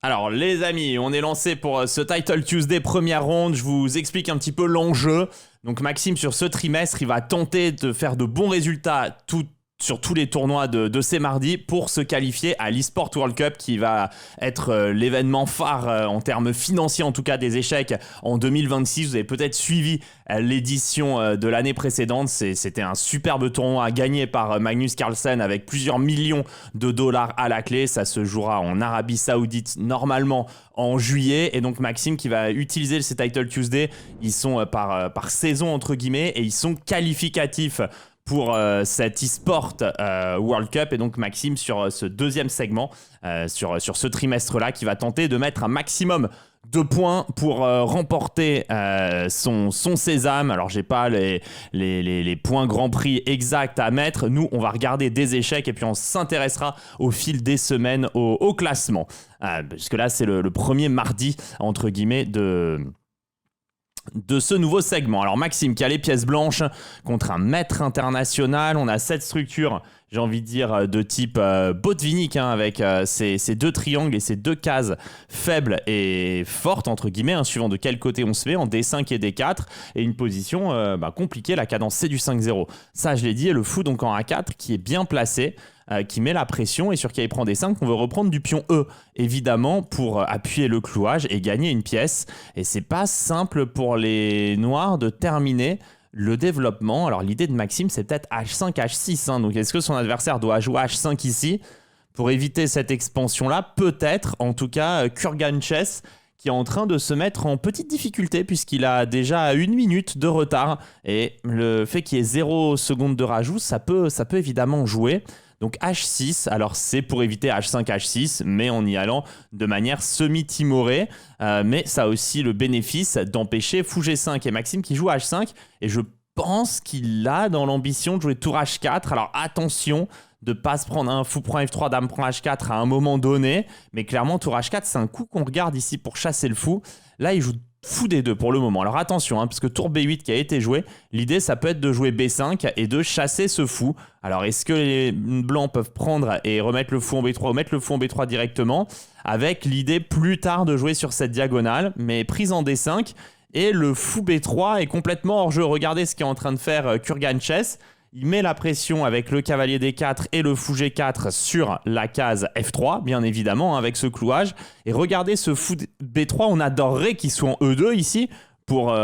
Alors les amis, on est lancé pour ce Title Tuesday première ronde. Je vous explique un petit peu l'enjeu. Donc Maxime, sur ce trimestre, il va tenter de faire de bons résultats sur tous les tournois de ces mardis pour se qualifier à l'eSport World Cup qui va être l'événement phare en termes financiers, en tout cas des échecs en 2026. Vous avez peut-être suivi l'édition de l'année précédente. C'était un superbe tournoi gagné par Magnus Carlsen avec plusieurs millions de dollars à la clé. Ça se jouera en Arabie Saoudite normalement en juillet. Et donc Maxime qui va utiliser ces Title Tuesday, ils sont par saison entre guillemets et ils sont qualificatifs pour cet e-sport World Cup. Et donc Maxime sur ce deuxième segment, sur ce trimestre-là, qui va tenter de mettre un maximum de points pour remporter son sésame. Alors j'ai pas les points Grand Prix exacts à mettre. Nous on va regarder des échecs et puis on s'intéressera au fil des semaines au classement. Parce que là c'est le premier mardi entre guillemets de ce nouveau segment. Alors Maxime qui a les pièces blanches contre un maître international. On a cette structure, j'ai envie de dire, de type Botvinnik, avec ces deux triangles et ces deux cases faibles et fortes, entre guillemets, suivant de quel côté on se met, en D5 et D4, et une position compliquée, la cadence c'est du 5-0. Ça je l'ai dit, et le fou donc en A4 qui est bien placé, qui met la pression et sur qui il prend des 5, on veut reprendre du pion E, évidemment, pour appuyer le clouage et gagner une pièce. Et c'est pas simple pour les noirs de terminer le développement. Alors l'idée de Maxime, c'est peut-être H5, H6. Donc est-ce que son adversaire doit jouer H5 ici pour éviter cette expansion-là? Peut-être. En tout cas, Kurgan Chess qui est en train de se mettre en petite difficulté puisqu'il a déjà 1 minute de retard. Et le fait qu'il y ait 0 secondes de rajout, ça peut évidemment jouer. Donc H6, alors c'est pour éviter H5, H6, mais en y allant de manière semi-timorée. Mais ça a aussi le bénéfice d'empêcher fou G5 et Maxime qui joue H5. Et je pense qu'il a dans l'ambition de jouer tour H4. Alors attention de ne pas se prendre un fou prend F3, dame prend H4 à un moment donné. Mais clairement, tour H4, c'est un coup qu'on regarde ici pour chasser le fou. Là, il joue fou D2 pour le moment. Alors attention, parce que tour B8 qui a été joué, l'idée ça peut être de jouer B5 et de chasser ce fou. Alors est-ce que les blancs peuvent prendre et remettre le fou en B3 ou mettre le fou en B3 directement, avec l'idée plus tard de jouer sur cette diagonale, mais prise en D5, et le fou B3 est complètement hors jeu. Regardez ce qu'est en train de faire Kurgan Chess. Il met la pression avec le cavalier D4 et le fou G4 sur la case F3, bien évidemment, avec ce clouage. Et regardez ce fou B3, on adorerait qu'il soit en E2 ici pour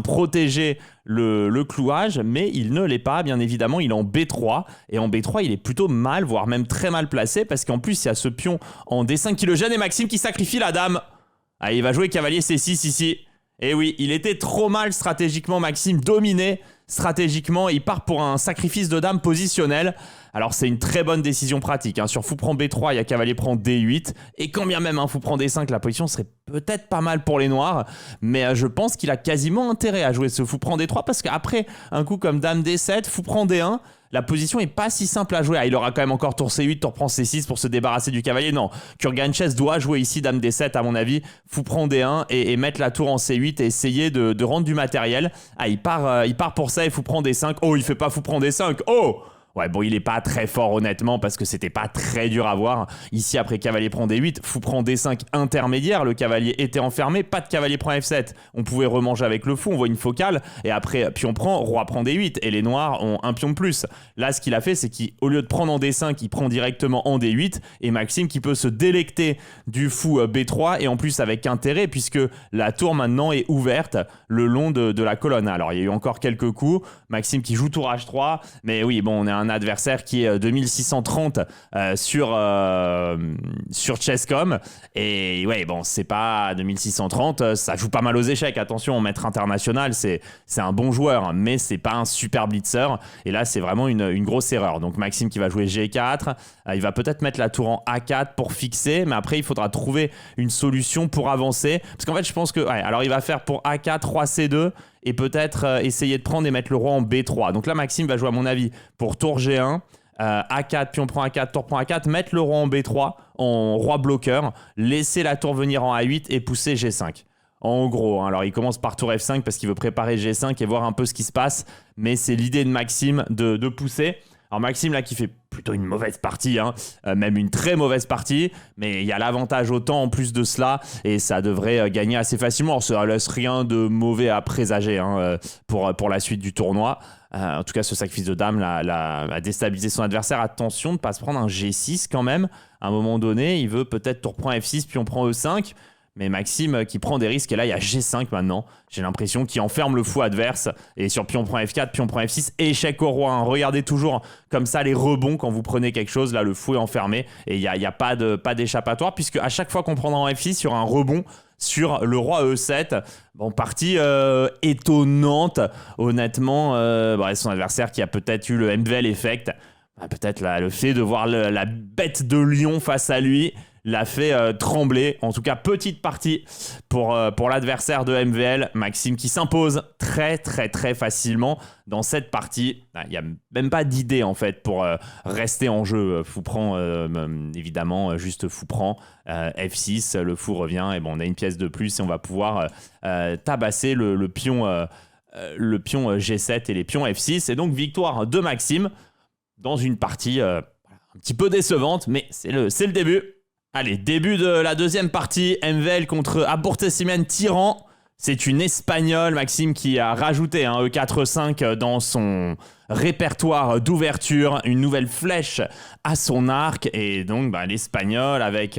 protéger le clouage, mais il ne l'est pas, bien évidemment, il est en B3. Et en B3, il est plutôt mal, voire même très mal placé, parce qu'en plus, il y a ce pion en D5 qui le gêne et Maxime qui sacrifie la dame. Ah, il va jouer cavalier C6 ici. Et oui, il était trop mal stratégiquement, Maxime, dominé stratégiquement, il part pour un sacrifice de dame positionnel. Alors c'est une très bonne décision pratique. Sur fou prend B3, il y a cavalier prend D8. Et quand bien même fou prend D5, la position serait peut-être pas mal pour les noirs. Mais je pense qu'il a quasiment intérêt à jouer ce fou prend D3 parce qu'après un coup comme dame D7, fou prend D1, la position est pas si simple à jouer. Il aura quand même encore tour C8, tour prend C6 pour se débarrasser du cavalier. Non, Kurgan Chess doit jouer ici dame D7 à mon avis. Fou prend D1 et mettre la tour en C8 et essayer de rendre du matériel. Il part pour ça et fou prend D5. Oh, il fait pas fou prend D5. Oh! Ouais, bon, il est pas très fort honnêtement parce que c'était pas très dur à voir. Ici, après cavalier prend D8, fou prend D5 intermédiaire. Le cavalier était enfermé, pas de cavalier prend F7. On pouvait remanger avec le fou, on voit une focale. Et après, pion prend, roi prend D8. Et les noirs ont un pion de plus. Là, ce qu'il a fait, c'est qu'au lieu de prendre en D5, il prend directement en D8. Et Maxime qui peut se délecter du fou B3. Et en plus, avec intérêt, puisque la tour maintenant est ouverte le long de la colonne. Alors, il y a eu encore quelques coups. Maxime qui joue tour H3. Mais oui, bon, on est un adversaire qui est 2630 sur Chesscom. Et ouais, bon, c'est pas 2630, ça joue pas mal aux échecs. Attention, maître international, c'est un bon joueur, mais c'est pas un super blitzer. Et là, c'est vraiment une grosse erreur. Donc Maxime qui va jouer G4, il va peut-être mettre la tour en A4 pour fixer, mais après, il faudra trouver une solution pour avancer. Parce qu'en fait, je pense que... Ouais, alors il va faire pour A4, roi C2, et peut-être essayer de prendre et mettre le roi en B3. Donc là, Maxime va jouer, à mon avis, pour tour G1, A4, pion prend A4, tour prend A4, mettre le roi en B3, en roi bloqueur, laisser la tour venir en A8 et pousser G5. En gros, alors il commence par tour F5 parce qu'il veut préparer G5 et voir un peu ce qui se passe, mais c'est l'idée de Maxime de pousser. Alors Maxime là qui fait plutôt une mauvaise partie, hein, même une très mauvaise partie, mais il y a l'avantage au temps en plus de cela et ça devrait gagner assez facilement. Alors, ça laisse rien de mauvais à présager hein, pour la suite du tournoi. En tout cas, ce sacrifice de dame a déstabilisé son adversaire. Attention de ne pas se prendre un G6 quand même. À un moment donné, il veut peut-être tour prend F6 puis on prend E5. Mais Maxime qui prend des risques, et là il y a G5 maintenant. J'ai l'impression qu'il enferme le fou adverse. Et sur pion prend F4, pion prend F6, échec au roi. Hein. Regardez toujours comme ça les rebonds quand vous prenez quelque chose. Là le fou est enfermé et il n'y a pas d'échappatoire, puisque à chaque fois qu'on prendra en F6, il y aura un rebond sur le roi E7. Bon, partie étonnante, honnêtement. Son adversaire qui a peut-être eu le MVL effect. Peut-être le fait de voir la bête de lion face à lui l'a fait trembler. En tout cas, petite partie pour l'adversaire de MVL, Maxime, qui s'impose très très très facilement dans cette partie. Il n'y a même pas d'idée en fait pour rester en jeu. Fou prend, évidemment, juste fou prend. F6, le fou revient et bon, on a une pièce de plus et on va pouvoir tabasser le pion G7 et les pions F6. Et donc victoire de Maxime dans une partie un petit peu décevante, mais c'est le début. Allez, début de la deuxième partie, MVL contre Aburtecimen Tyran. C'est une Espagnole, Maxime, qui a rajouté un E4-5 dans son répertoire d'ouverture, une nouvelle flèche à son arc. Et donc, l'Espagnol avec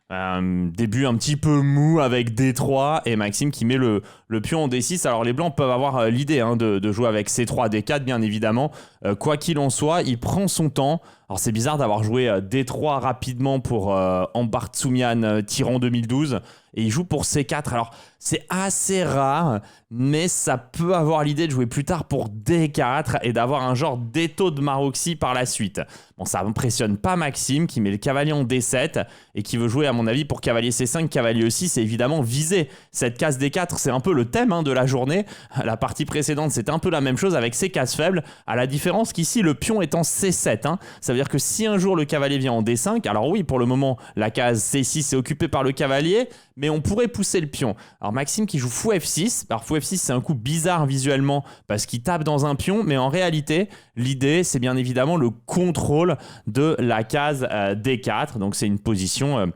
un début un petit peu mou avec D3 et Maxime qui met le pion en D6. Alors les blancs peuvent avoir l'idée de jouer avec C3, D4 bien évidemment. Quoi qu'il en soit, il prend son temps. Alors c'est bizarre d'avoir joué D3 rapidement pour Aburtecimen Tyran 2012 et il joue pour C4. Alors c'est assez rare, mais ça peut avoir l'idée de jouer plus tard pour D4 et d'avoir un genre d'étau de Maroxy par la suite. Bon, ça impressionne pas Maxime qui met le cavalier en D7 et qui veut jouer à mon avis pour cavalier C5, cavalier E6 et évidemment viser cette case D4. C'est un peu le thème de la journée. La partie précédente c'était un peu la même chose avec ses cases faibles, à la différence qu'ici le pion est en C7. Ça veut dire que si un jour le cavalier vient en D5, alors oui, pour le moment la case C6 est occupée par le cavalier, mais on pourrait pousser le pion. Alors Maxime qui joue fou F6. Alors fou F6 c'est un coup bizarre visuellement parce qu'il tape dans un pion, mais en réalité l'idée c'est bien évidemment le contrôle de la case D4. Donc c'est une position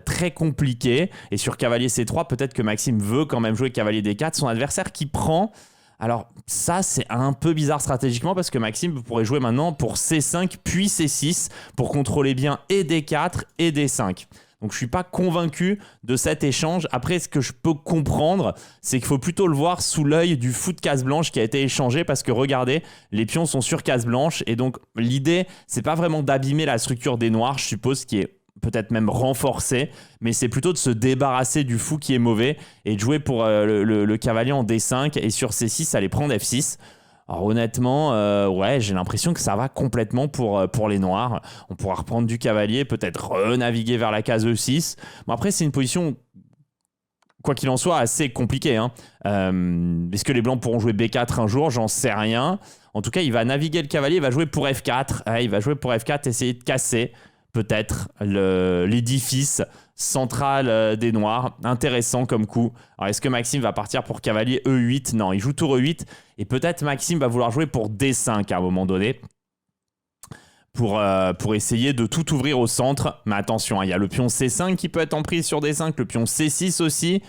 très compliquée. Et sur cavalier C3, peut-être que Maxime veut quand même jouer cavalier D4. Son adversaire qui prend. Alors ça c'est un peu bizarre stratégiquement parce que Maxime pourrait jouer maintenant pour C5 puis C6 pour contrôler bien et D4 et D5. Donc je ne suis pas convaincu de cet échange. Après, ce que je peux comprendre, c'est qu'il faut plutôt le voir sous l'œil du fou de case blanche qui a été échangé parce que regardez, les pions sont sur case blanche et donc l'idée, c'est pas vraiment d'abîmer la structure des noirs, je suppose, qui est peut-être même renforcée, mais c'est plutôt de se débarrasser du fou qui est mauvais et de jouer pour le cavalier en D5 et sur C6, aller prendre F6. Alors honnêtement, j'ai l'impression que ça va complètement pour les noirs. On pourra reprendre du cavalier, peut-être renaviguer vers la case E6. Bon, après, c'est une position, quoi qu'il en soit, assez compliquée. Est-ce que les blancs pourront jouer B4 un jour? J'en sais rien. En tout cas, il va naviguer le cavalier, il va jouer pour F4. Il va jouer pour F4, essayer de casser peut-être l'édifice central des noirs. Intéressant comme coup. Alors est-ce que Maxime va partir pour cavalier E8? Non, il joue tour E8 et peut-être Maxime va vouloir jouer pour D5 à un moment donné pour essayer de tout ouvrir au centre. Mais attention, il y a le pion C5 qui peut être en prise sur D5, le pion C6 aussi.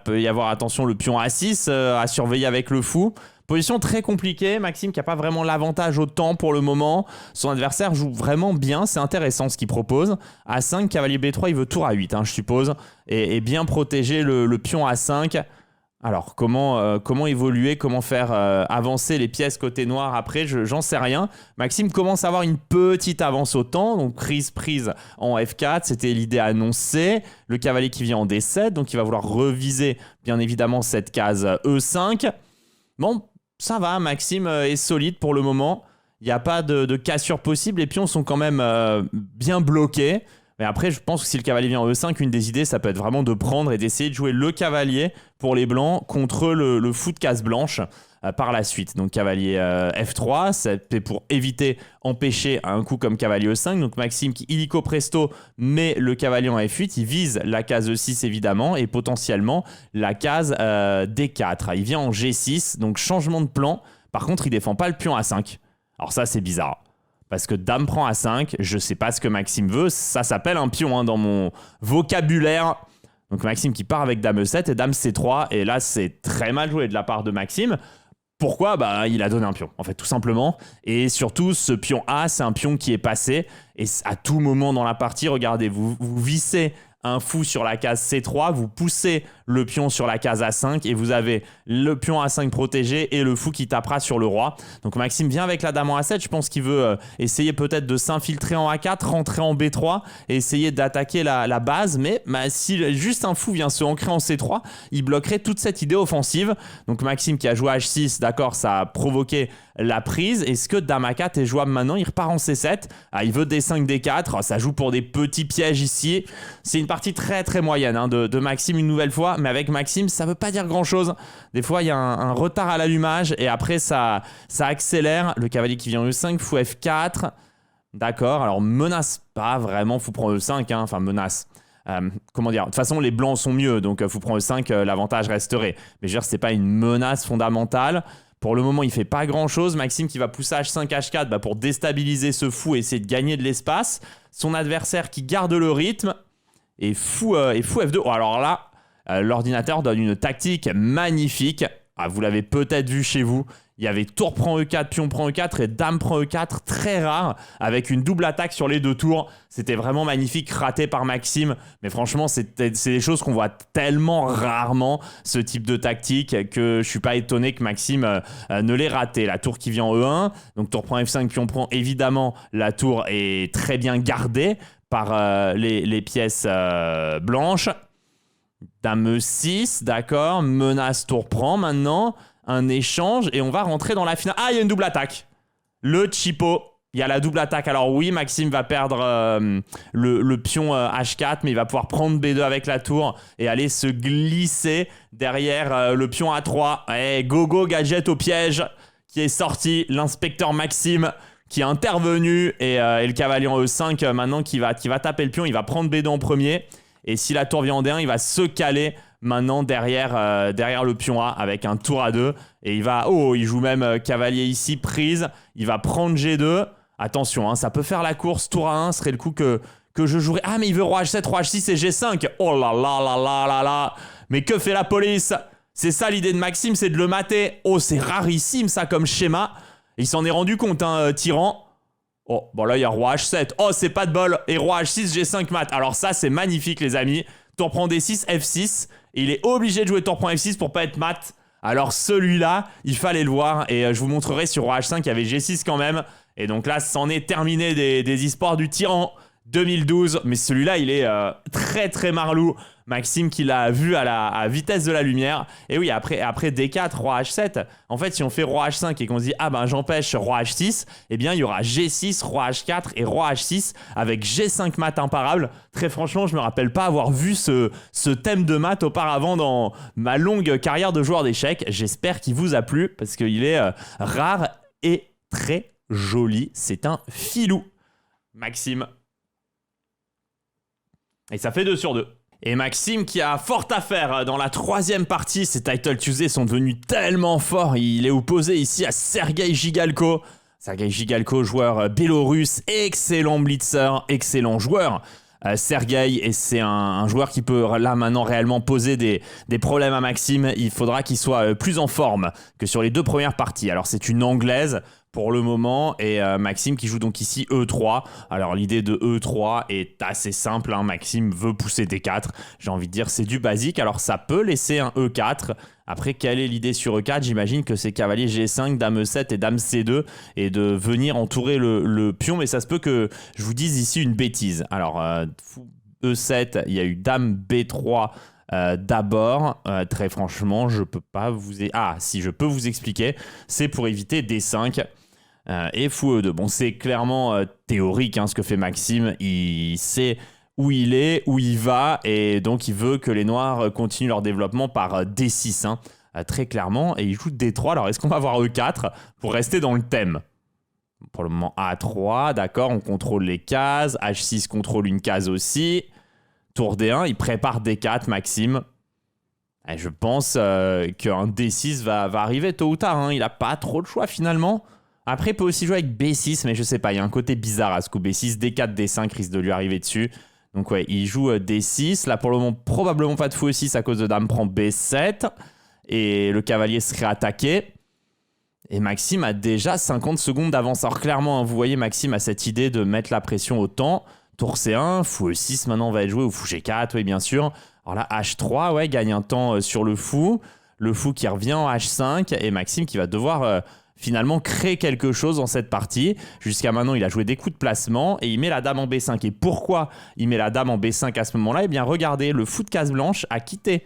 Peut y avoir, attention, le pion A6 à surveiller avec le fou. Position très compliquée, Maxime qui n'a pas vraiment l'avantage au temps pour le moment. Son adversaire joue vraiment bien, c'est intéressant ce qu'il propose. A5, cavalier B3, il veut tour A8, je suppose, et bien protéger le pion A5. Alors, comment évoluer, comment faire avancer les pièces côté noir après, j'en sais rien. Maxime commence à avoir une petite avance au temps, donc prise en F4, c'était l'idée annoncée. Le cavalier qui vient en D7, donc il va vouloir reviser bien évidemment cette case E5. Bon, ça va, Maxime est solide pour le moment. Il n'y a pas de cassure possible. Les pions sont quand même bien bloqués. Mais après, je pense que si le cavalier vient en E5, une des idées, ça peut être vraiment de prendre et d'essayer de jouer le cavalier pour les blancs contre le fou de case blanche par la suite. Donc cavalier F3, c'est pour empêcher un coup comme cavalier E5. Donc Maxime qui illico presto met le cavalier en F8, il vise la case E6 évidemment et potentiellement la case D4. Il vient en G6, donc changement de plan. Par contre, il défend pas le pion A5. Alors ça, c'est bizarre. parce que dame prend A5, je sais pas ce que Maxime veut, ça s'appelle un pion hein, dans mon vocabulaire. Donc Maxime qui part avec dame E7 et dame C3, et là c'est très mal joué de la part de Maxime. Pourquoi? Bah, il a donné un pion, en fait, tout simplement. Et surtout, ce pion A, c'est un pion qui est passé. Et à tout moment dans la partie, regardez, vous vissez un fou sur la case C3, vous poussez le pion sur la case A5 et vous avez le pion A5 protégé et le fou qui tapera sur le roi. Donc Maxime vient avec la dame en A7, je pense qu'il veut essayer peut-être de s'infiltrer en A4, rentrer en B3 et essayer d'attaquer la base, mais si juste un fou vient se ancrer en C3, il bloquerait toute cette idée offensive. Donc Maxime qui a joué H6, d'accord, ça a provoqué la prise. Est-ce que dame A4 est jouable maintenant? Il repart en C7, il veut D5, D4, ça joue pour des petits pièges ici. C'est une partie très très moyenne hein, de Maxime une nouvelle fois, mais avec Maxime ça veut pas dire grand chose. Des fois il y a un retard à l'allumage et après ça accélère. Le cavalier qui vient E5, fou F4, d'accord, alors menace pas vraiment, fou prend E5 hein, enfin menace. Comment dire, de toute façon les blancs sont mieux, donc fou prend E5, l'avantage resterait, mais je veux dire c'est pas une menace fondamentale. Pour le moment, il fait pas grand-chose. Maxime qui va pousser H5, H4 pour déstabiliser ce fou et essayer de gagner de l'espace. Son adversaire qui garde le rythme. Et fou F2. Oh, alors là, l'ordinateur donne une tactique magnifique. Vous l'avez peut-être vu chez vous. Il y avait tour prend E4, pion prend E4 et dame prend E4, très rare, avec une double attaque sur les deux tours. C'était vraiment magnifique, raté par Maxime. Mais franchement, c'est des choses qu'on voit tellement rarement, ce type de tactique, que je suis pas étonné que Maxime ne l'ait raté. La tour qui vient en E1, donc tour prend F5, pion prend, évidemment, la tour est très bien gardée par les pièces blanches. Dame E6, d'accord, menace tour prend maintenant. Un échange et on va rentrer dans la finale. Ah, il y a une double attaque. Le Chipo. Il y a la double attaque. Alors oui, Maxime va perdre le pion H4, mais il va pouvoir prendre B2 avec la tour et aller se glisser derrière le pion A3. Et Gogo Gadget au piège qui est sorti. L'inspecteur Maxime qui est intervenu et le cavalier en E5 maintenant qui va taper le pion. Il va prendre B2 en premier. Et si la tour vient en D1, il va se caler maintenant derrière le pion A avec un tour A2. Et il joue même cavalier ici, prise. Il va prendre G2. Attention, hein, ça peut faire la course. Tour A1 serait le coup que je jouerais. Ah, mais il veut roi H7, roi H6 et G5. Oh là là là là là là. Mais que fait la police? C'est ça l'idée de Maxime, c'est de le mater. Oh, c'est rarissime ça comme schéma. Il s'en est rendu compte, hein, tyran. Oh, bon là il y a roi H7. Oh, c'est pas de bol. Et roi H6, G5 mat. Alors ça, c'est magnifique les amis. Tour prend D6, F6. Et il est obligé de jouer tour prend F6 pour pas être mat. Alors celui-là, il fallait le voir. Et je vous montrerai sur roi H5, il y avait G6 quand même. Et donc là, c'en est terminé des histoires du tyran 2012. Mais celui-là, il est très très marlou. Maxime qui l'a vu à vitesse de la lumière. Et oui, après D4, roi H7, en fait, si on fait roi H5 et qu'on se dit « Ah ben j'empêche roi H6 », eh bien, il y aura G6, roi H4 et roi H6 avec G5 mat imparable. Très franchement, je me rappelle pas avoir vu ce thème de mat auparavant dans ma longue carrière de joueur d'échecs. J'espère qu'il vous a plu parce qu'il est rare et très joli. C'est un filou, Maxime. Et ça fait 2 sur 2. Et Maxime qui a fort à faire dans la 3e partie. Ces Title Tuesday sont devenus tellement forts. Il est opposé ici à Sergei Gigalko. Sergei Gigalko, joueur biélorusse, excellent blitzer, excellent joueur. Sergei, et c'est un joueur qui peut là maintenant réellement poser des problèmes à Maxime. Il faudra qu'il soit plus en forme que sur les 2 premières parties. Alors c'est une anglaise pour le moment et Maxime qui joue donc ici E3. Alors l'idée de E3 est assez simple, hein. Maxime veut pousser D4, j'ai envie de dire c'est du basique. Alors ça peut laisser un E4. Après, quelle est l'idée sur E4? J'imagine que c'est cavalier G5, dame E7 et dame C2 et de venir entourer le pion, mais ça se peut que je vous dise ici une bêtise. Alors fou E7, il y a eu dame B3 d'abord, très franchement je peux pas vous... Ah si, je peux vous expliquer, c'est pour éviter D5 et fou E2. Bon, c'est clairement théorique, hein, ce que fait Maxime. Il sait où il est, où il va, et donc il veut que les noirs continuent leur développement par D6, hein, très clairement, et il joue D3. Alors est-ce qu'on va avoir E4 pour rester dans le thème? Pour le moment A3, d'accord, on contrôle les cases, H6 contrôle une case aussi, tour D1, il prépare D4, Maxime. Et je pense qu'un D6 va arriver tôt ou tard, hein. Il n'a pas trop de choix finalement. Après, il peut aussi jouer avec B6, mais je sais pas, il y a un côté bizarre à ce coup. B6, D4, D5 risque de lui arriver dessus. Donc ouais, il joue D6. Là, pour le moment, probablement pas de fou E6 à cause de dame prend B7. Et le cavalier serait attaqué. Et Maxime a déjà 50 secondes d'avance. Alors clairement, hein, vous voyez, Maxime a cette idée de mettre la pression au temps. Tour C1, fou E6 maintenant va être joué, ou fou G4, oui bien sûr. Alors là, H3, ouais, gagne un temps sur le fou. Le fou qui revient en H5. Et Maxime qui va devoir finalement créer quelque chose dans cette partie. Jusqu'à maintenant, il a joué des coups de placement et il met la dame en B5. Et pourquoi il met la dame en B5 à ce moment-là? Eh bien, regardez, le fou de case blanche a quitté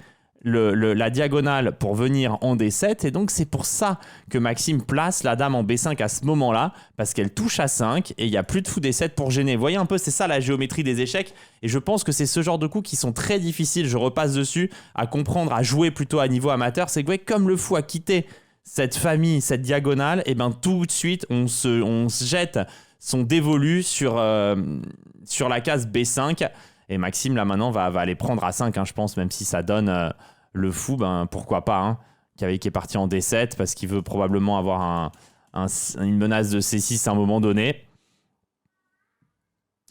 la diagonale pour venir en D7 et donc c'est pour ça que Maxime place la dame en B5 à ce moment-là parce qu'elle touche à 5 et il n'y a plus de fou D7 pour gêner. Vous voyez un peu, c'est ça la géométrie des échecs et je pense que c'est ce genre de coups qui sont très difficiles, je repasse dessus, à comprendre, à jouer plutôt à niveau amateur. C'est que ouais, comme le fou a quitté cette famille, cette diagonale, et ben tout de suite on se jette son dévolu sur la case B5 et Maxime là maintenant va aller prendre à 5 hein, je pense, même si ça donne le fou, ben pourquoi pas, hein, qui est parti en D7 parce qu'il veut probablement avoir une menace de C6 à un moment donné.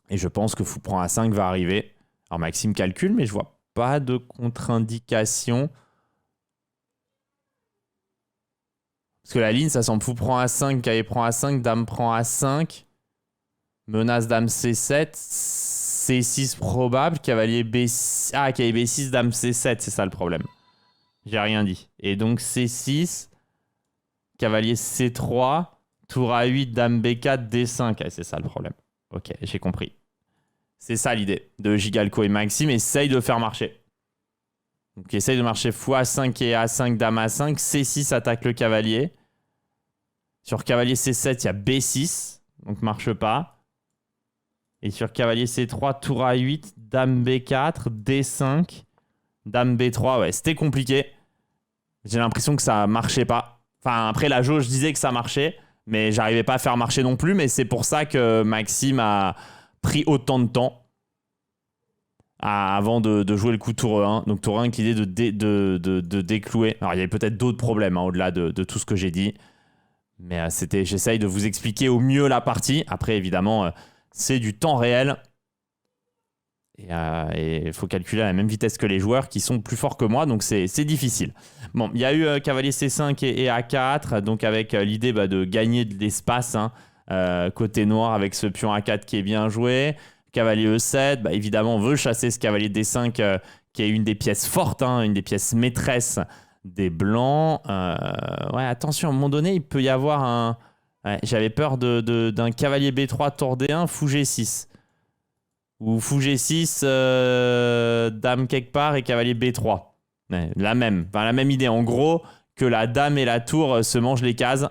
Et je pense que fou prend A5 va arriver. Alors Maxime calcule, mais je vois pas de contre-indication. Parce que la ligne, ça semble fou prend A5, cavalier prend A5, dame prend A5. Menace dame C7, C6 probable, cavalier B6. Ah, cavalier B6, dame C7, c'est ça le problème. J'ai rien dit. Et donc C6, cavalier C3, tour A8, dame B4, D5. Ah, c'est ça le problème. Ok, j'ai compris. C'est ça l'idée de Gigalco et Maxime. Essaye de faire marcher. Donc essaye de marcher fou A5 et A5, dame A5. C6 attaque le cavalier. Sur cavalier C7, il y a B6. Donc marche pas. Et sur cavalier C3, tour A8, dame B4, D5, dame B3. Ouais, c'était compliqué. J'ai l'impression que ça marchait pas. Enfin, après la jauge disait que ça marchait, mais j'arrivais pas à faire marcher non plus. Mais c'est pour ça que Maxime a pris autant de temps avant de jouer le coup tour E1. Donc tour E1 avec l'idée de déclouer. Alors il y avait peut-être d'autres problèmes hein, au-delà de tout ce que j'ai dit. Mais j'essaye de vous expliquer au mieux la partie. Après, évidemment, c'est du temps réel. Et il faut calculer à la même vitesse que les joueurs qui sont plus forts que moi, donc c'est difficile. Bon, il y a eu cavalier C5 et A4, donc avec l'idée de gagner de l'espace hein, côté noir avec ce pion A4 qui est bien joué. Cavalier E7, évidemment on veut chasser ce cavalier D5 qui est une des pièces fortes, hein, une des pièces maîtresses des blancs. Ouais, attention, à un moment donné, il peut y avoir un... Ouais, j'avais peur d'un cavalier B3 tour D1, fou G6. Ou fou G6, dame quelque part et cavalier B3. Ouais, la même idée. En gros, que la dame et la tour se mangent les cases.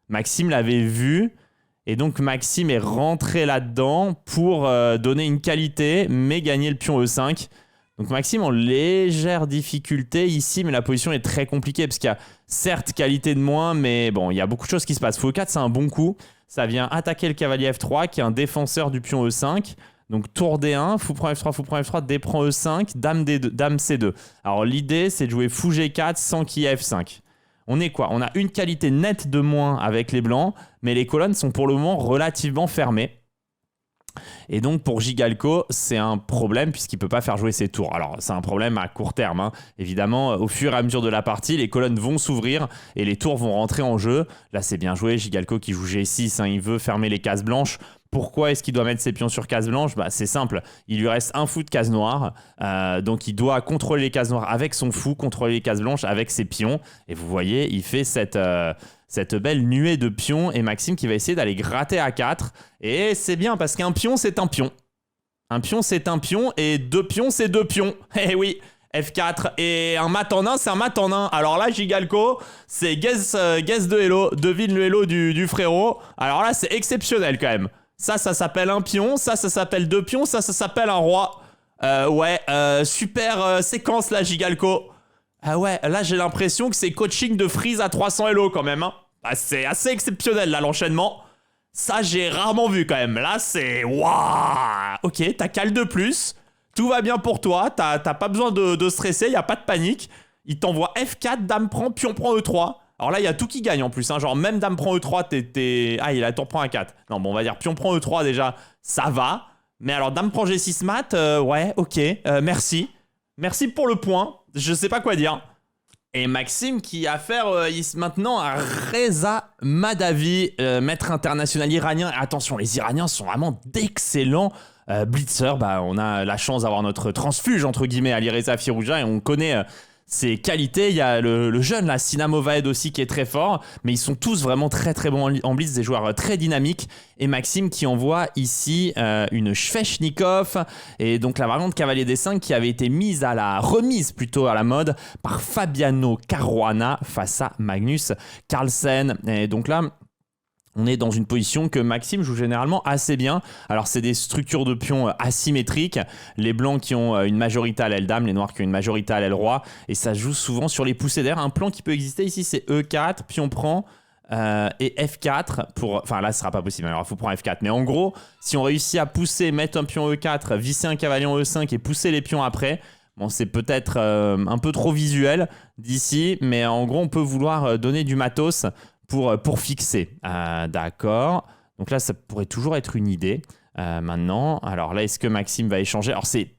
Maxime l'avait vu. Et donc Maxime est rentré là-dedans pour donner une qualité, mais gagner le pion E5. Donc Maxime en légère difficulté ici, mais la position est très compliquée parce qu'il y a certes qualité de moins, mais bon, il y a beaucoup de choses qui se passent. Fou E4, c'est un bon coup. Ça vient attaquer le cavalier F3, qui est un défenseur du pion E5. Donc tour D1, fou prend F3, D prend E5, dame D2, dame C2. Alors l'idée, c'est de jouer fou G4 sans qu'il y ait F5. On est quoi? On a une qualité nette de moins avec les blancs, mais les colonnes sont pour le moment relativement fermées. Et donc pour Gigalco, c'est un problème puisqu'il ne peut pas faire jouer ses tours. Alors c'est un problème à court terme. Hein. Évidemment, au fur et à mesure de la partie, les colonnes vont s'ouvrir et les tours vont rentrer en jeu. Là c'est bien joué, Gigalco qui joue G6, hein, il veut fermer les cases blanches. Pourquoi est-ce qu'il doit mettre ses pions sur case blanche? C'est simple, il lui reste un fou de case noire, donc il doit contrôler les cases noires avec son fou, contrôler les cases blanches avec ses pions. Et vous voyez, il fait cette belle nuée de pions et Maxime qui va essayer d'aller gratter à 4. Et c'est bien parce qu'un pion, c'est un pion. Un pion, c'est un pion et deux pions, c'est deux pions. Eh oui, F4 et un mat en 1, c'est un mat en 1. Alors là, Gigalco, c'est guess de hello, devine le hello du frérot. Alors là, c'est exceptionnel quand même. Ça s'appelle un pion, ça s'appelle deux pions, ça s'appelle un roi. Ouais, super séquence là, Gigalco. Ah ouais, là j'ai l'impression que c'est coaching de Freeze à 300 Elo quand même. Hein. C'est assez exceptionnel là, l'enchaînement. Ça, j'ai rarement vu quand même. Là, c'est... Waouh. Ok, t'as cale de plus. Tout va bien pour toi. T'as pas besoin de stresser, y a pas de panique. Il t'envoie F4, dame prend, pion prend E3. Alors là, il y a tout qui gagne en plus. Hein. Genre, même dame prend E3, Ah, il a tour prend A4. Non, bon, on va dire pion prend E3 déjà, ça va. Mais alors, dame prend G6 mat, ouais, ok, merci. Merci pour le point. Je sais pas quoi dire. Et Maxime qui a affaire maintenant à Reza Mahdavi, maître international iranien. Attention, les Iraniens sont vraiment d'excellents blitzers. Bah, on a la chance d'avoir notre transfuge, entre guillemets, Alireza Firouzja, et on connaît ses qualités. Il y a le jeune, là, Sina Movaed aussi, qui est très fort. Mais ils sont tous vraiment très très bons en blitz, des joueurs très dynamiques. Et Maxime qui envoie ici une Sveshnikov. Et donc la variante cavalier D5 qui avait été remise plutôt à la mode par Fabiano Caruana face à Magnus Carlsen. Et donc là, on est dans une position que Maxime joue généralement assez bien. Alors, c'est des structures de pions asymétriques. Les blancs qui ont une majorité à l'aile dame, les noirs qui ont une majorité à l'aile roi. Et ça joue souvent sur les poussées d'air. Un plan qui peut exister ici, c'est E4, pion prend et F4. Enfin, là, ce sera pas possible. Alors, il faut prendre F4. Mais en gros, si on réussit à pousser, mettre un pion E4, visser un cavalier en E5 et pousser les pions après, bon, c'est peut-être un peu trop visuel d'ici. Mais en gros, on peut vouloir donner du matos pour fixer. D'accord. Donc là, ça pourrait toujours être une idée. Maintenant, alors là, est-ce que Maxime va échanger? Alors, c'est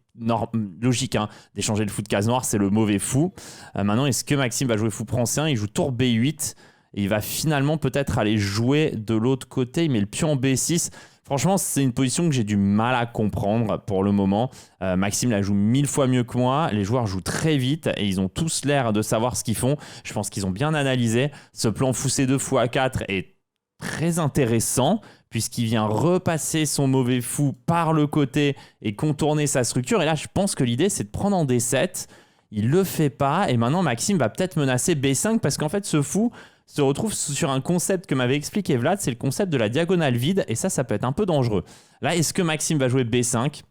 logique hein, d'échanger le fou de case noire, c'est le mauvais fou. Maintenant, est-ce que Maxime va jouer fou prend C1? Il joue tour B8. Et il va finalement peut-être aller jouer de l'autre côté. Il met le pion en B6. Franchement, c'est une position que j'ai du mal à comprendre pour le moment. Maxime la joue 1000 fois mieux que moi. Les joueurs jouent très vite et ils ont tous l'air de savoir ce qu'ils font. Je pense qu'ils ont bien analysé. Ce plan fou C2 fou A4 est très intéressant puisqu'il vient repasser son mauvais fou par le côté et contourner sa structure. Et là, je pense que l'idée, c'est de prendre en D7. Il le fait pas. Et maintenant, Maxime va peut-être menacer B5 parce qu'en fait, ce fou se retrouve sur un concept que m'avait expliqué Vlad, c'est le concept de la diagonale vide, et ça peut être un peu dangereux. Là, est-ce que Maxime va jouer B5 ?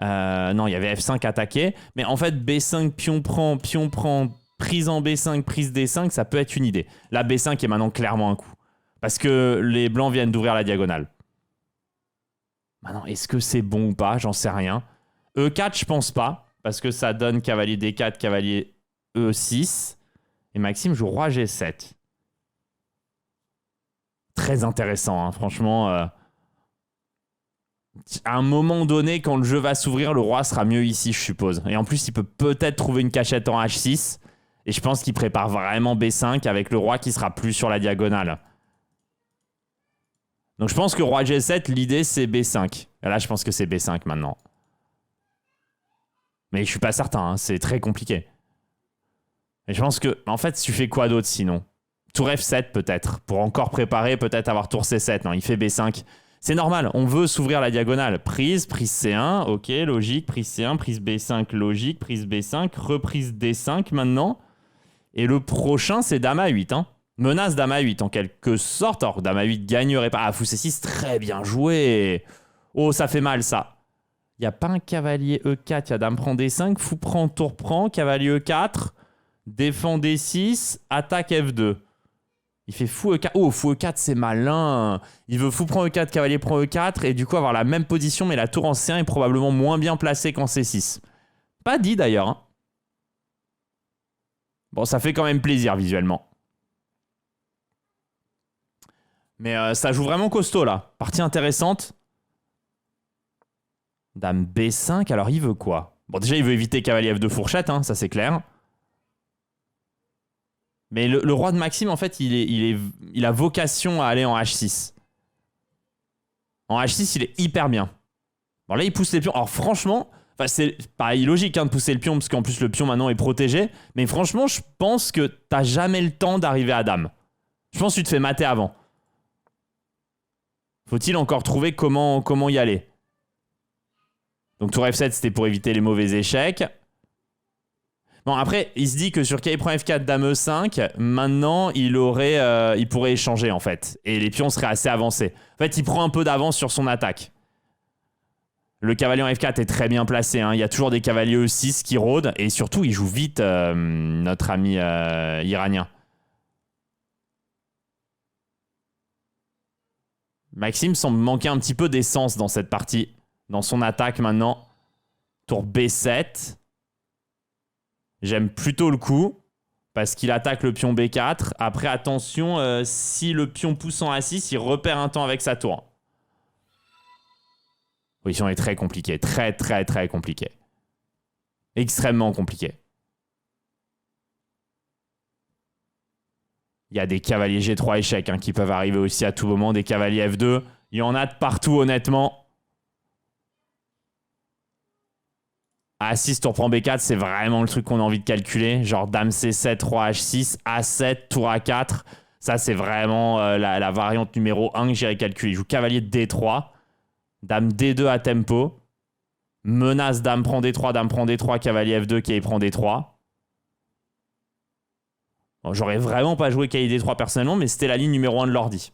Non, il y avait F5 attaqué, mais en fait, B5, pion prend, prise en B5, prise D5, ça peut être une idée. Là, B5 est maintenant clairement un coup, parce que les blancs viennent d'ouvrir la diagonale. Maintenant, est-ce que c'est bon ou pas ? J'en sais rien. E4, je pense pas, parce que ça donne cavalier D4, cavalier E6, et Maxime joue roi G7. Très intéressant, hein. Franchement. À un moment donné, quand le jeu va s'ouvrir, le roi sera mieux ici, je suppose. Et en plus, il peut peut-être trouver une cachette en H6. Et je pense qu'il prépare vraiment B5 avec le roi qui sera plus sur la diagonale. Donc je pense que roi G7, l'idée c'est B5. Et là, je pense que c'est B5 maintenant. Mais je suis pas certain, hein. C'est très compliqué. Et je pense que, en fait, tu fais quoi d'autre sinon ? Tour F7 peut-être, pour encore préparer, peut-être avoir tour C7. Non, il fait B5. C'est normal, on veut s'ouvrir la diagonale. Prise C1, ok, logique. Prise C1, prise B5, logique. Prise B5, reprise D5 maintenant. Et le prochain, c'est Dame A8. Hein. Menace Dame A8 en quelque sorte. Alors, Dame A8 gagnerait pas. Ah, fou C6, très bien joué. Oh, ça fait mal ça. Il n'y a pas un cavalier E4, il y a Dame prend D5, fou prend, tour prend, cavalier E4, défend D6, attaque F2. Il fait fou E4. Oh, fou E4, c'est malin. Il veut fou prend E4, cavalier prend E4, et du coup avoir la même position, mais la tour en C1 est probablement moins bien placée qu'en C6. Pas dit d'ailleurs. Hein. Bon, ça fait quand même plaisir visuellement. Mais ça joue vraiment costaud là. Partie intéressante. Dame B5, alors il veut quoi? Bon, déjà, il veut éviter cavalier F2 fourchette, hein, ça c'est clair. Mais le roi de Maxime, en fait, il a vocation à aller en H6. En H6, il est hyper bien. Bon, là, il pousse les pions. Alors, franchement, c'est pas illogique hein, de pousser le pion, parce qu'en plus, le pion, maintenant, est protégé. Mais franchement, je pense que t'as jamais le temps d'arriver à dame. Je pense que tu te fais mater avant. Faut-il encore trouver comment y aller? Donc, tour F7, c'était pour éviter les mauvais échecs. Bon, après, il se dit que sur cavalier prend F4, dame E5, maintenant, il pourrait échanger, en fait. Et les pions seraient assez avancés. En fait, il prend un peu d'avance sur son attaque. Le cavalier en F4 est très bien placé. Hein. Il y a toujours des cavaliers E6 qui rôdent. Et surtout, il joue vite, notre ami iranien. Maxime semble manquer un petit peu d'essence dans cette partie. Dans son attaque, maintenant. Tour B7. J'aime plutôt le coup. parce qu'il attaque le pion B4. Après, attention, si le pion pousse en A6, il repère un temps avec sa tour. Position est très compliquée. Très, très, très compliquée. Extrêmement compliquée. Il y a des cavaliers G3 échecs qui peuvent arriver aussi à tout moment. Des cavaliers F2. Il y en a de partout, honnêtement. A6, tour prend B4, c'est vraiment le truc qu'on a envie de calculer. Genre dame C7, roi H6, A7, tour A4. Ça, c'est vraiment la variante numéro 1 que j'irai calculer. Il joue cavalier D3. Dame D2 à tempo. Menace dame prend D3, dame prend D3, cavalier F2 qui prend D3. Bon, j'aurais vraiment pas joué cavalier D3 personnellement, mais c'était la ligne numéro 1 de l'ordi.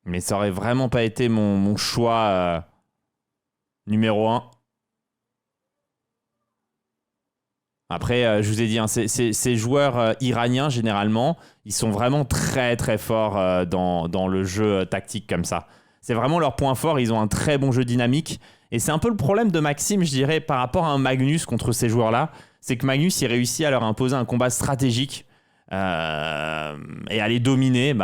Mais ça aurait vraiment pas été mon choix numéro 1. Après, je vous ai dit, ces joueurs iraniens, généralement, ils sont vraiment très très forts dans le jeu tactique comme ça. C'est vraiment leur point fort, ils ont un très bon jeu dynamique. Et c'est un peu le problème de Maxime, je dirais, par rapport à un Magnus contre ces joueurs-là. C'est que Magnus, il réussit à leur imposer un combat stratégique et à les dominer.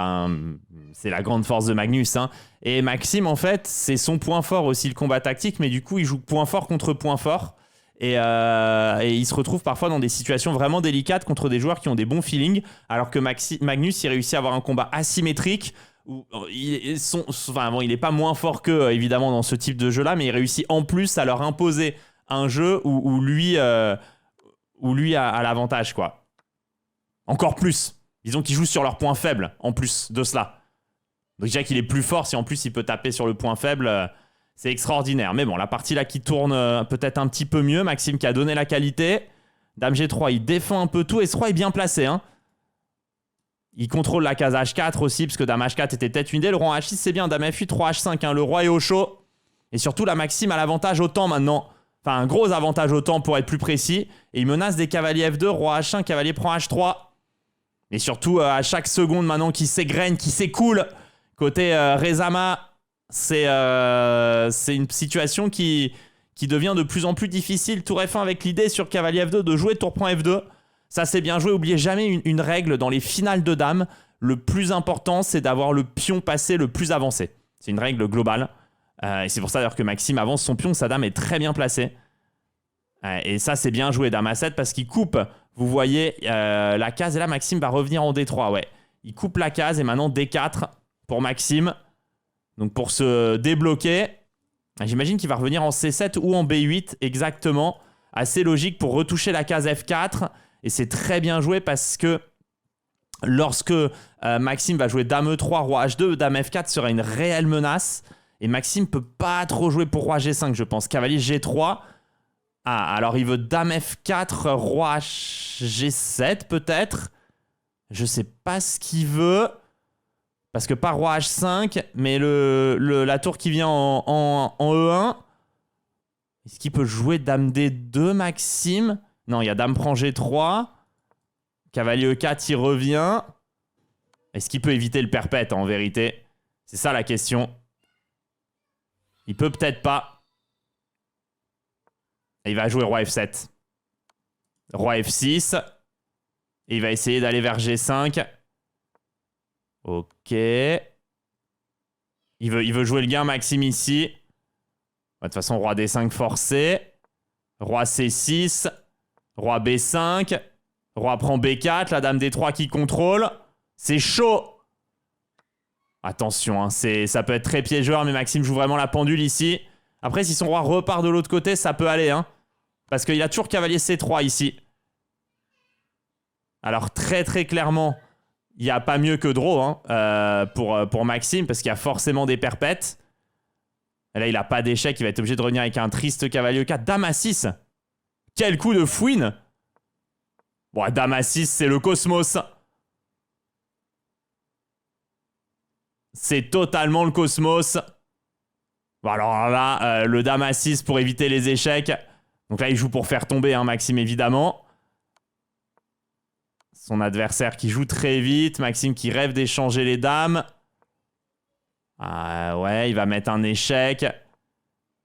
C'est la grande force de Magnus. Et Maxime, en fait, c'est son point fort aussi, le combat tactique. Mais du coup, il joue point fort contre point fort. Et il se retrouve parfois dans des situations vraiment délicates contre des joueurs qui ont des bons feelings. Alors que Magnus, il réussit à avoir un combat asymétrique. Où il n'est pas moins fort qu'eux, évidemment, dans ce type de jeu-là. Mais il réussit en plus à leur imposer un jeu où lui a l'avantage, quoi. Encore plus. Disons qu'ils jouent sur leur point faible, en plus de cela. Donc déjà qu'il est plus fort, si en plus il peut taper sur le point faible, c'est extraordinaire. Mais bon, la partie là qui tourne peut-être un petit peu mieux. Maxime qui a donné la qualité. Dame G3, il défend un peu tout. Et ce roi est bien placé. Il contrôle la case H4 aussi, parce que Dame H4 était peut-être une idée. Le roi H6, c'est bien. Dame F8, roi H5. Le roi est au chaud. Et surtout, la Maxime a l'avantage au temps maintenant. Enfin, un gros avantage au temps pour être plus précis. Et il menace des cavaliers F2, roi H1, cavalier prend H3. Et surtout, à chaque seconde maintenant qui s'égrène, qui s'écoule, côté Rezama, c'est une situation qui devient de plus en plus difficile. Tour F1 avec l'idée sur cavalier F2 de jouer tour prend F2. Ça, c'est bien joué. N'oubliez jamais une règle dans les finales de dames. Le plus important, c'est d'avoir le pion passé le plus avancé. C'est une règle globale. Et c'est pour ça d'ailleurs que Maxime avance son pion. Sa dame est très bien placée. Et ça, c'est bien joué. Dame A7 parce qu'il coupe, vous voyez, la case. Et là, Maxime va revenir en D3. Ouais. Il coupe la case et maintenant D4 pour Maxime. Donc pour se débloquer, j'imagine qu'il va revenir en C7 ou en B8 exactement. Assez logique pour retoucher la case F4. Et c'est très bien joué parce que lorsque Maxime va jouer Dame E3, Roi H2, Dame F4 sera une réelle menace. Et Maxime peut pas trop jouer pour Roi G5, je pense. Cavalier G3. Ah, alors il veut Dame F4, Roi G7 peut-être. Je sais pas ce qu'il veut. Parce que pas Roi H5, mais la tour qui vient en E1. Est-ce qu'il peut jouer Dame D2, Maxime ? Non, il y a Dame prend G3. Cavalier E4, il revient. Est-ce qu'il peut éviter le perpète, en vérité ? C'est ça la question. Il peut peut-être pas. Et il va jouer Roi F7. Roi F6. Et il va essayer d'aller vers G5. Ok. Il veut jouer le gain, Maxime, ici. De toute façon, Roi D5 forcé. Roi C6. Roi B5. Roi prend B4. La Dame D3 qui contrôle. C'est chaud. Attention, ça peut être très piégeur, mais Maxime joue vraiment la pendule ici. Après, si son roi repart de l'autre côté, ça peut aller. Parce qu'il a toujours cavalier C3 ici. Alors, très très clairement, il n'y a pas mieux que draw pour Maxime, parce qu'il y a forcément des perpètes. Et là, il n'a pas d'échec. Il va être obligé de revenir avec un triste cavalier E4. Dame A6. Quel coup de fouine. Bon, Dame A6, c'est le cosmos. C'est totalement le cosmos. Bon, alors là, le Dame A6 pour éviter les échecs. Donc là, il joue pour faire tomber, Maxime, évidemment. Son adversaire qui joue très vite. Maxime qui rêve d'échanger les dames. Ah ouais, il va mettre un échec.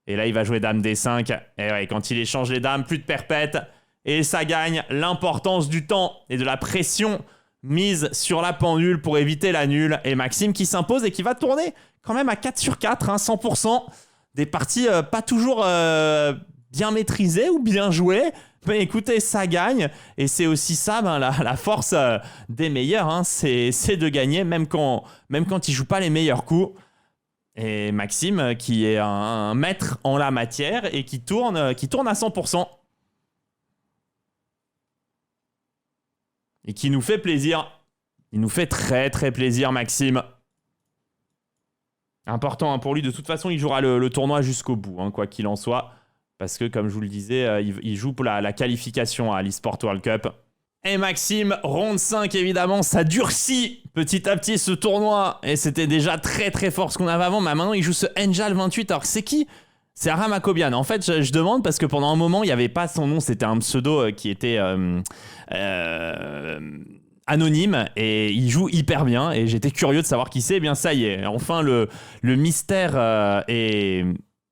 Et là, il va jouer dame D5. Et ouais, quand il échange les dames, plus de perpète. Et ça gagne l'importance du temps et de la pression mise sur la pendule pour éviter la nulle. Et Maxime qui s'impose et qui va tourner quand même à 4 sur 4, hein, 100%. Des parties pas toujours bien maîtrisées ou bien jouées. Mais écoutez, ça gagne. Et c'est aussi ça, la force des meilleurs. Hein, c'est de gagner même quand ils ne jouent pas les meilleurs coups. Et Maxime qui est un maître en la matière et qui tourne à 100%. Et qui nous fait plaisir. Il nous fait très très plaisir, Maxime. Important hein, pour lui. De toute façon, il jouera le tournoi jusqu'au bout, hein, quoi qu'il en soit. Parce que, comme je vous le disais, il joue pour la qualification à l'eSport World Cup. Et Maxime, ronde 5, évidemment, ça durcit petit à petit ce tournoi. Et c'était déjà très très fort ce qu'on avait avant. Mais maintenant, il joue ce Angel 28. Alors, c'est qui ? C'est Aram Akobian. En fait, je demande parce que pendant un moment, il n'y avait pas son nom. C'était un pseudo qui était anonyme et il joue hyper bien. Et j'étais curieux de savoir qui c'est. Eh bien, ça y est. Enfin, le mystère est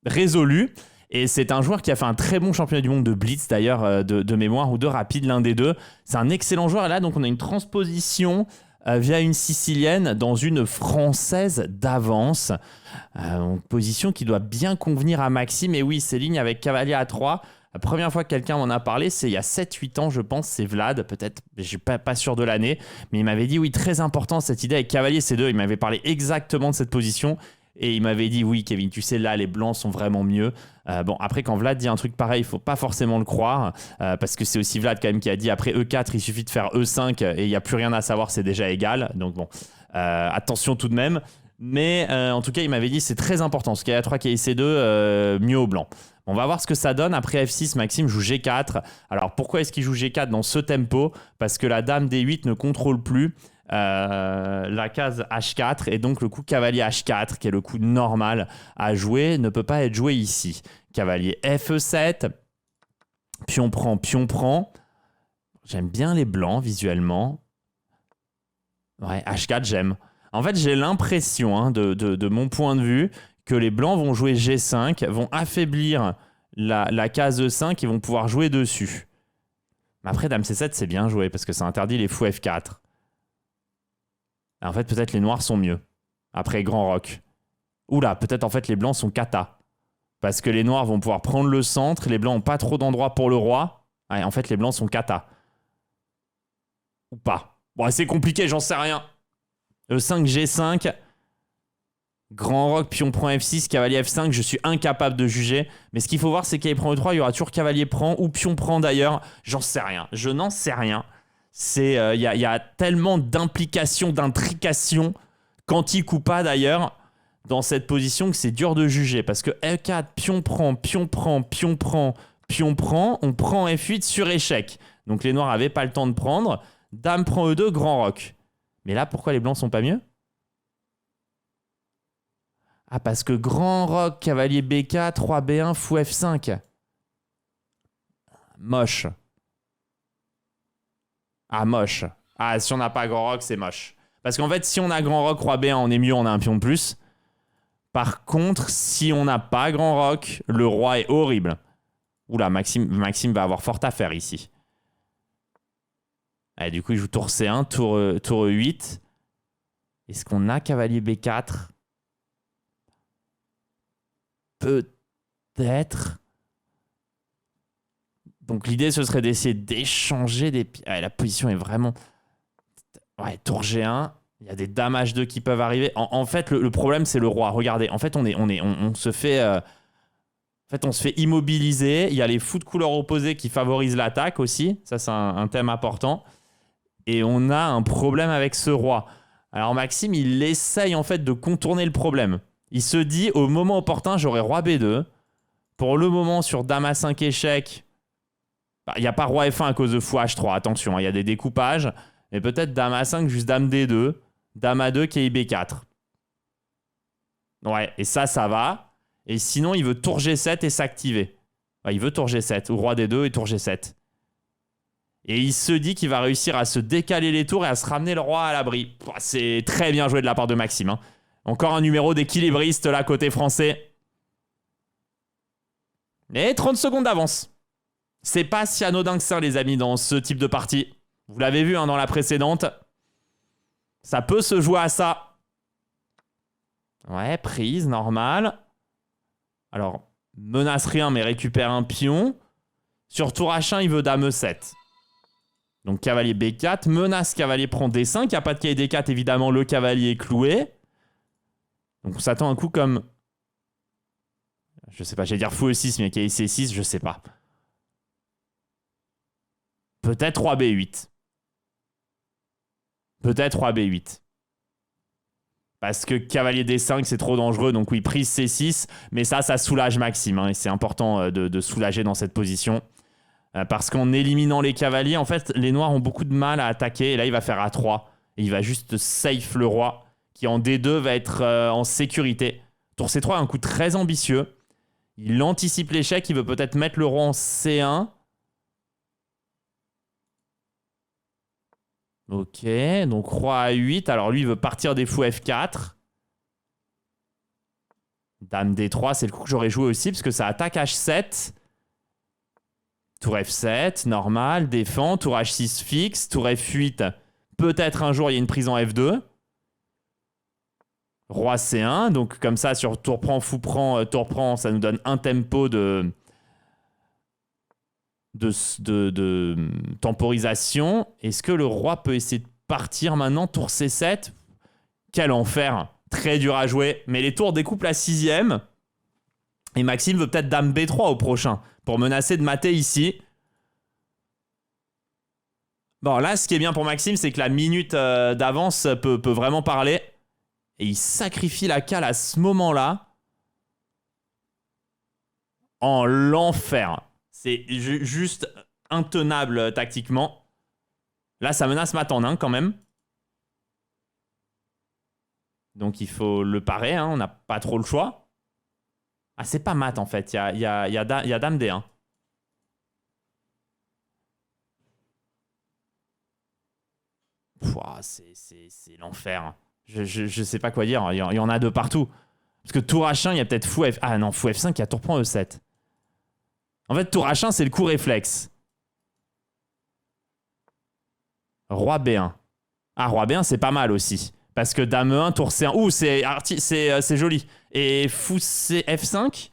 résolu. Et c'est un joueur qui a fait un très bon championnat du monde de Blitz, d'ailleurs, de mémoire, ou de rapide, l'un des deux. C'est un excellent joueur. Et là, donc, on a une transposition via une Sicilienne dans une Française d'avance. Position qui doit bien convenir à Maxime. Et oui, ces lignes avec cavalier A3. La première fois que quelqu'un m'en a parlé, c'est il y a 7-8 ans, je pense. C'est Vlad, peut-être, je ne suis pas sûr de l'année. Mais il m'avait dit, oui, très important cette idée avec cavalier C2. Il m'avait parlé exactement de cette position. Et il m'avait dit, oui, Kevin, tu sais, là, les blancs sont vraiment mieux. Bon, après, quand Vlad dit un truc pareil, il ne faut pas forcément le croire. Parce que c'est aussi Vlad, quand même, qui a dit, après E4, il suffit de faire E5 et il n'y a plus rien à savoir, c'est déjà égal. Donc, bon, attention tout de même. Mais en tout cas, il m'avait dit, c'est très important. Ce qu'il y a 3 qui est C2, mieux au blanc. On va voir ce que ça donne. Après F6, Maxime joue G4. Alors, pourquoi est-ce qu'il joue G4 dans ce tempo ? Parce que la dame D8 ne contrôle plus la case H4 et donc le coup cavalier H4 qui est le coup normal à jouer ne peut pas être joué ici. Cavalier FE7, pion prend. J'aime bien les blancs visuellement. Ouais, H4 j'aime. En fait j'ai l'impression hein, de mon point de vue que les blancs vont jouer G5, vont affaiblir la case E5 et vont pouvoir jouer dessus. Mais après dame C7 c'est bien joué parce que ça interdit les fous F4. En fait, peut-être les noirs sont mieux. Après grand roc. Oula, peut-être en fait les blancs sont cata. Parce que les noirs vont pouvoir prendre le centre. Les blancs n'ont pas trop d'endroit pour le roi. Ouais, en fait, les blancs sont cata. Ou pas. Bon, c'est compliqué, j'en sais rien. E5, G5. Grand roc, pion prend F6, cavalier F5. Je suis incapable de juger. Mais ce qu'il faut voir, c'est qu'il prend E3. Il y aura toujours cavalier prend ou pion prend d'ailleurs. J'en sais rien. Je n'en sais rien. Il y a tellement d'implications, d'intrications, quantique ou pas d'ailleurs, dans cette position que c'est dur de juger. Parce que E4, pion prend, on prend F8 sur échec. Donc les noirs n'avaient pas le temps de prendre. Dame prend E2, grand roc. Mais là, pourquoi les blancs sont pas mieux ? Ah, parce que grand roc, cavalier B4, 3 B1, fou F5. Moche. Ah, moche. Ah, si on n'a pas grand roc, c'est moche. Parce qu'en fait, si on a grand roc, roi B1, on est mieux, on a un pion de plus. Par contre, si on n'a pas grand roc, le roi est horrible. Oula, Maxime va avoir fort à faire ici. Allez, du coup, il joue tour C1, tour E8. Est-ce qu'on a cavalier B4 ? Peut-être. Donc l'idée, ce serait d'essayer d'échanger des pièces. La position est vraiment... Ouais, tour G1. Il y a des dames H2 qui peuvent arriver. En fait, le problème, c'est le roi. Regardez, en fait, on se fait... on se fait immobiliser. Il y a les fous de couleur opposée qui favorisent l'attaque aussi. Ça, c'est un thème important. Et on a un problème avec ce roi. Alors Maxime, il essaye en fait de contourner le problème. Il se dit, au moment opportun, j'aurai roi B2. Pour le moment, sur dame A5 échec... Il n'y a pas roi F1 à cause de fou H3, attention, il y a des découpages. Mais peut-être dame A5, juste dame D2. Dame A2 qui est IB4. Ouais, et ça va. Et sinon, il veut tour G7 et s'activer. Ouais, il veut tour G7, ou roi D2 et tour G7. Et il se dit qu'il va réussir à se décaler les tours et à se ramener le roi à l'abri. C'est très bien joué de la part de Maxime. Hein. Encore un numéro d'équilibriste là, côté français. Et 30 secondes d'avance. C'est pas si anodin que ça, les amis, dans ce type de partie. Vous l'avez vu hein, dans la précédente. Ça peut se jouer à ça. Ouais, prise, normal. Alors, menace rien, mais récupère un pion. Sur tour H1, il veut dame E7. Donc, cavalier B4. Menace, cavalier prend D5. Il n'y a pas de cavalier D4, évidemment, le cavalier est cloué. Donc, on s'attend à un coup comme... Je sais pas, j'allais dire fou E6, mais cavalier C6, je sais pas. Peut-être roi B8. Peut-être roi B8. Parce que cavalier D5, c'est trop dangereux. Donc oui, prise C6. Mais ça soulage Maxime. Hein, et c'est important de soulager dans cette position. Parce qu'en éliminant les cavaliers, en fait, les noirs ont beaucoup de mal à attaquer. Et là, il va faire A3. Et il va juste safe le roi, qui en D2 va être en sécurité. Tour C3 a un coup très ambitieux. Il anticipe l'échec. Il veut peut-être mettre le roi en C1. Ok, donc roi A8. Alors lui, il veut partir des fous F4. Dame D3, c'est le coup que j'aurais joué aussi, parce que ça attaque H7. Tour F7, normal, défend. Tour H6 fixe. Tour F8, peut-être un jour, il y a une prise en F2. Roi C1, donc comme ça, sur tour prend, fou prend, tour prend, ça nous donne un tempo de temporisation. Est-ce que le roi peut essayer de partir maintenant? Tour C7. Quel enfer. Très dur à jouer. Mais les tours découpent la 6ème. Et Maxime veut peut-être dame B3 au prochain. Pour menacer de mater ici. Bon, là, ce qui est bien pour Maxime, c'est que la minute d'avance peut vraiment parler. Et il sacrifie la cale à ce moment-là. En l'enfer. C'est juste intenable tactiquement. Là, ça menace mat en 1 quand même. Donc, il faut le parer. Hein. On n'a pas trop le choix. Ah, c'est pas mat en fait. Il y a dame D1. C'est l'enfer. Je sais pas quoi dire. Il y en a de partout. Parce que tour H1, il y a peut-être fou F... Ah non, fou F5, il y a tour prend E7. En fait, tour H1, c'est le coup réflexe. Roi B1. Ah, roi B1, c'est pas mal aussi. Parce que dame E1, tour C1. Ouh, c'est joli. Et fou F5.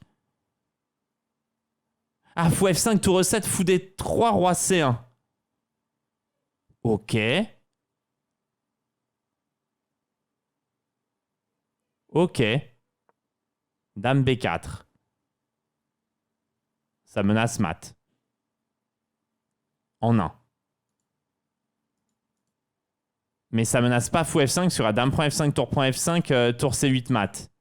Ah, fou F5, tour E7, fou D3, roi C1. Ok. Ok. Dame B4. Ça menace mat. En 1. Mais ça menace pas fou F5 sur la dame prend F5, tour prend F5, tour C8 mat.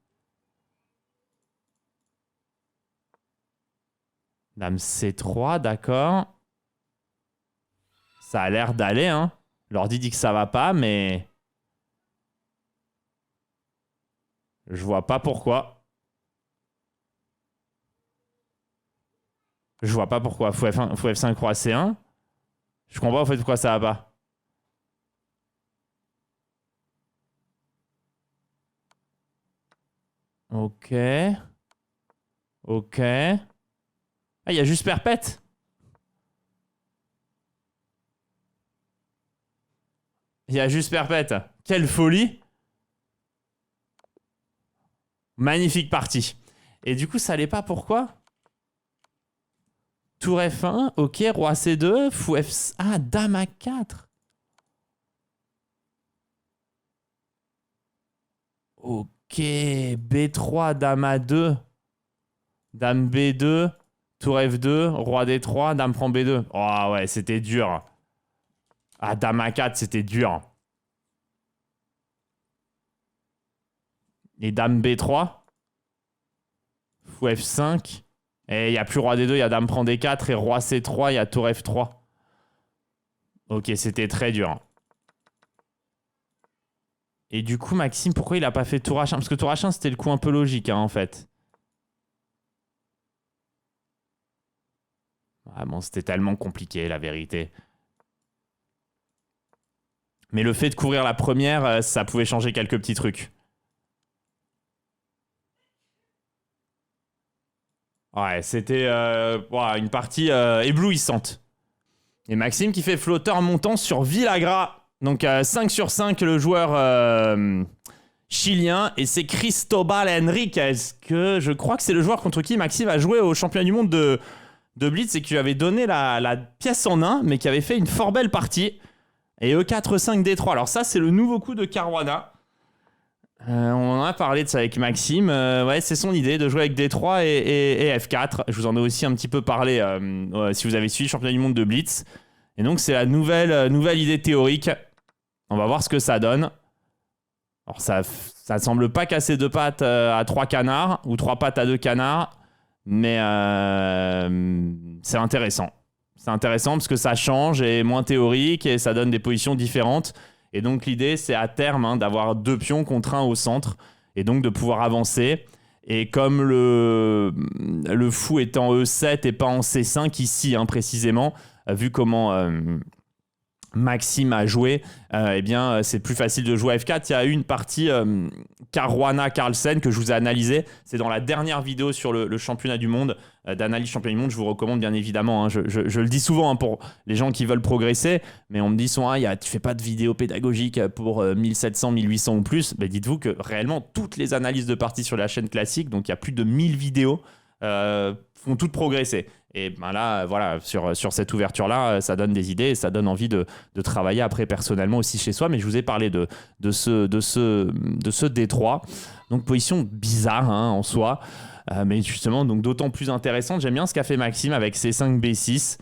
Dame C3, d'accord. Ça a l'air d'aller, hein. L'ordi dit que ça va pas, mais... Je vois pas pourquoi. Je vois pas pourquoi. Fou F5, roi C1. Je comprends pas en fait pourquoi ça va pas. Ok. Ok. Ah, il y a juste perpète. Il y a juste perpète. Quelle folie. Magnifique partie. Et du coup, ça allait pas, pourquoi? Tour F1, ok, roi C2, fou F... Ah, dame A4. Ok, B3, dame A2. Dame B2, tour F2, roi D3, dame prend B2. Oh ouais, c'était dur. Ah, dame A4, c'était dur. Et dame B3. Fou F5. Et il n'y a plus roi D2, il y a dame prend D4. Et roi C3, il y a tour F3. Ok, c'était très dur. Et du coup, Maxime, pourquoi il n'a pas fait tour H1? Parce que tour H1, c'était le coup un peu logique, hein, en fait. Ah bon, c'était tellement compliqué, la vérité. Mais le fait de courir la première, ça pouvait changer quelques petits trucs. Ouais, c'était une partie éblouissante. Et Maxime qui fait flotteur montant sur Villagra. Donc 5 sur 5, le joueur chilien. Et c'est Cristobal Enriquez, que je crois que c'est le joueur contre qui Maxime a joué au championnat du monde de Blitz et qui lui avait donné la pièce en 1, mais qui avait fait une fort belle partie. Et E4-5 D3. Alors ça, c'est le nouveau coup de Caruana. On en a parlé de ça avec Maxime. Ouais, c'est son idée de jouer avec D3 et F4. Je vous en ai aussi un petit peu parlé si vous avez suivi le championnat du monde de Blitz. Et donc, c'est la nouvelle idée théorique. On va voir ce que ça donne. Alors, ça semble pas casser 2 pattes à 3 canards ou 3 pattes à 2 canards. Mais c'est intéressant. C'est intéressant parce que ça change et est moins théorique et ça donne des positions différentes. Et donc l'idée, c'est à terme d'avoir 2 pions contre 1 au centre et donc de pouvoir avancer. Et comme le fou est en E7 et pas en C5 ici précisément, vu comment Maxime a joué, eh bien c'est plus facile de jouer à F4. Il y a une partie Caruana Carlsen que je vous ai analysée. C'est dans la dernière vidéo sur le championnat du monde, d'analyse championnat du monde. Je vous recommande bien évidemment. Je le dis souvent pour les gens qui veulent progresser, mais on me dit souvent tu fais pas de vidéo pédagogique pour 1700, 1800 ou plus. Ben, dites-vous que réellement toutes les analyses de parties sur la chaîne classique, donc il y a plus de 1000 vidéos, font toutes progresser. Et ben là, voilà, sur cette ouverture-là, ça donne des idées et ça donne envie de travailler après personnellement aussi chez soi. Mais je vous ai parlé de ce D3. Donc, position bizarre en soi. Mais justement, donc d'autant plus intéressante. J'aime bien ce qu'a fait Maxime avec C5, B6.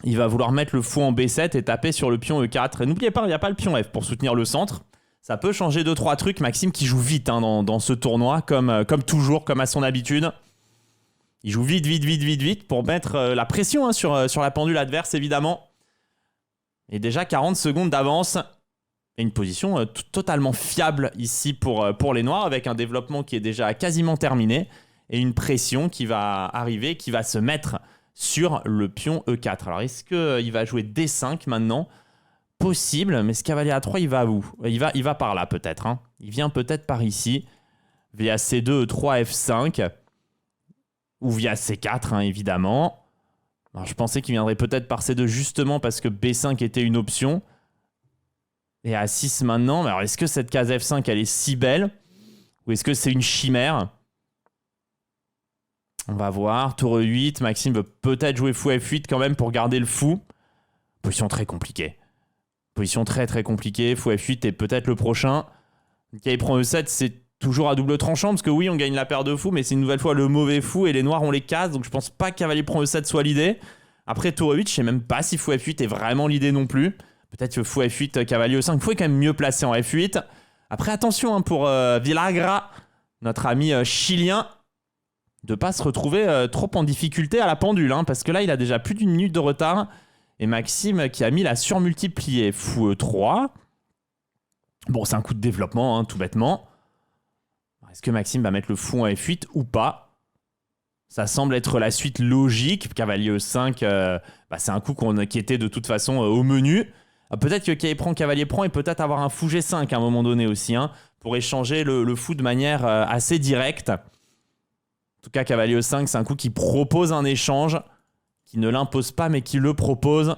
Il va vouloir mettre le fou en B7 et taper sur le pion E4. Et n'oubliez pas, il n'y a pas le pion F pour soutenir le centre. Ça peut changer 2-3 trucs. Maxime qui joue vite dans ce tournoi, comme toujours, comme à son habitude. Il joue vite pour mettre la pression sur la pendule adverse, évidemment. Et déjà 40 secondes d'avance. Et une position totalement fiable ici pour les Noirs, avec un développement qui est déjà quasiment terminé. Et une pression qui va arriver, qui va se mettre sur le pion E4. Alors, est-ce qu'il va jouer D5 maintenant? Possible, mais ce cavalier A3, il va où? Il va par là, peut-être. Il vient peut-être par ici, via C2, E3, F5. Ou via C4, évidemment. Alors, je pensais qu'il viendrait peut-être par C2 justement parce que B5 était une option. Et A6 maintenant. Mais alors, est-ce que cette case F5, elle est si belle? Ou est-ce que c'est une chimère? On va voir. Tour E8. Maxime veut peut-être jouer fou F8 quand même pour garder le fou. Position très compliquée. Position très très compliquée. Fou F8 est peut-être le prochain. Cavalier prend E7, c'est toujours à double tranchant, parce que oui, on gagne la paire de fous, mais c'est une nouvelle fois le mauvais fou, et les noirs, on les casse, donc je pense pas que cavalier prend E7 soit l'idée. Après, tour E8, je sais même pas si fou F8 est vraiment l'idée non plus. Peut-être que fou F8, cavalier E5, fou est quand même mieux placé en F8. Après, attention pour Villagra, notre ami chilien, de pas se retrouver trop en difficulté à la pendule, parce que là, il a déjà plus d'une minute de retard. Et Maxime qui a mis la surmultipliée, fou E3. Bon, c'est un coup de développement, tout bêtement. Est-ce que Maxime va mettre le fou en F8 ou pas? Ça semble être la suite logique. Cavalier E5, c'est un coup qui était de toute façon au menu. Peut-être que cavalier prend et peut-être avoir un fou G5 à un moment donné aussi, pour échanger le fou de manière assez directe. En tout cas, cavalier E5, c'est un coup qui propose un échange, qui ne l'impose pas mais qui le propose.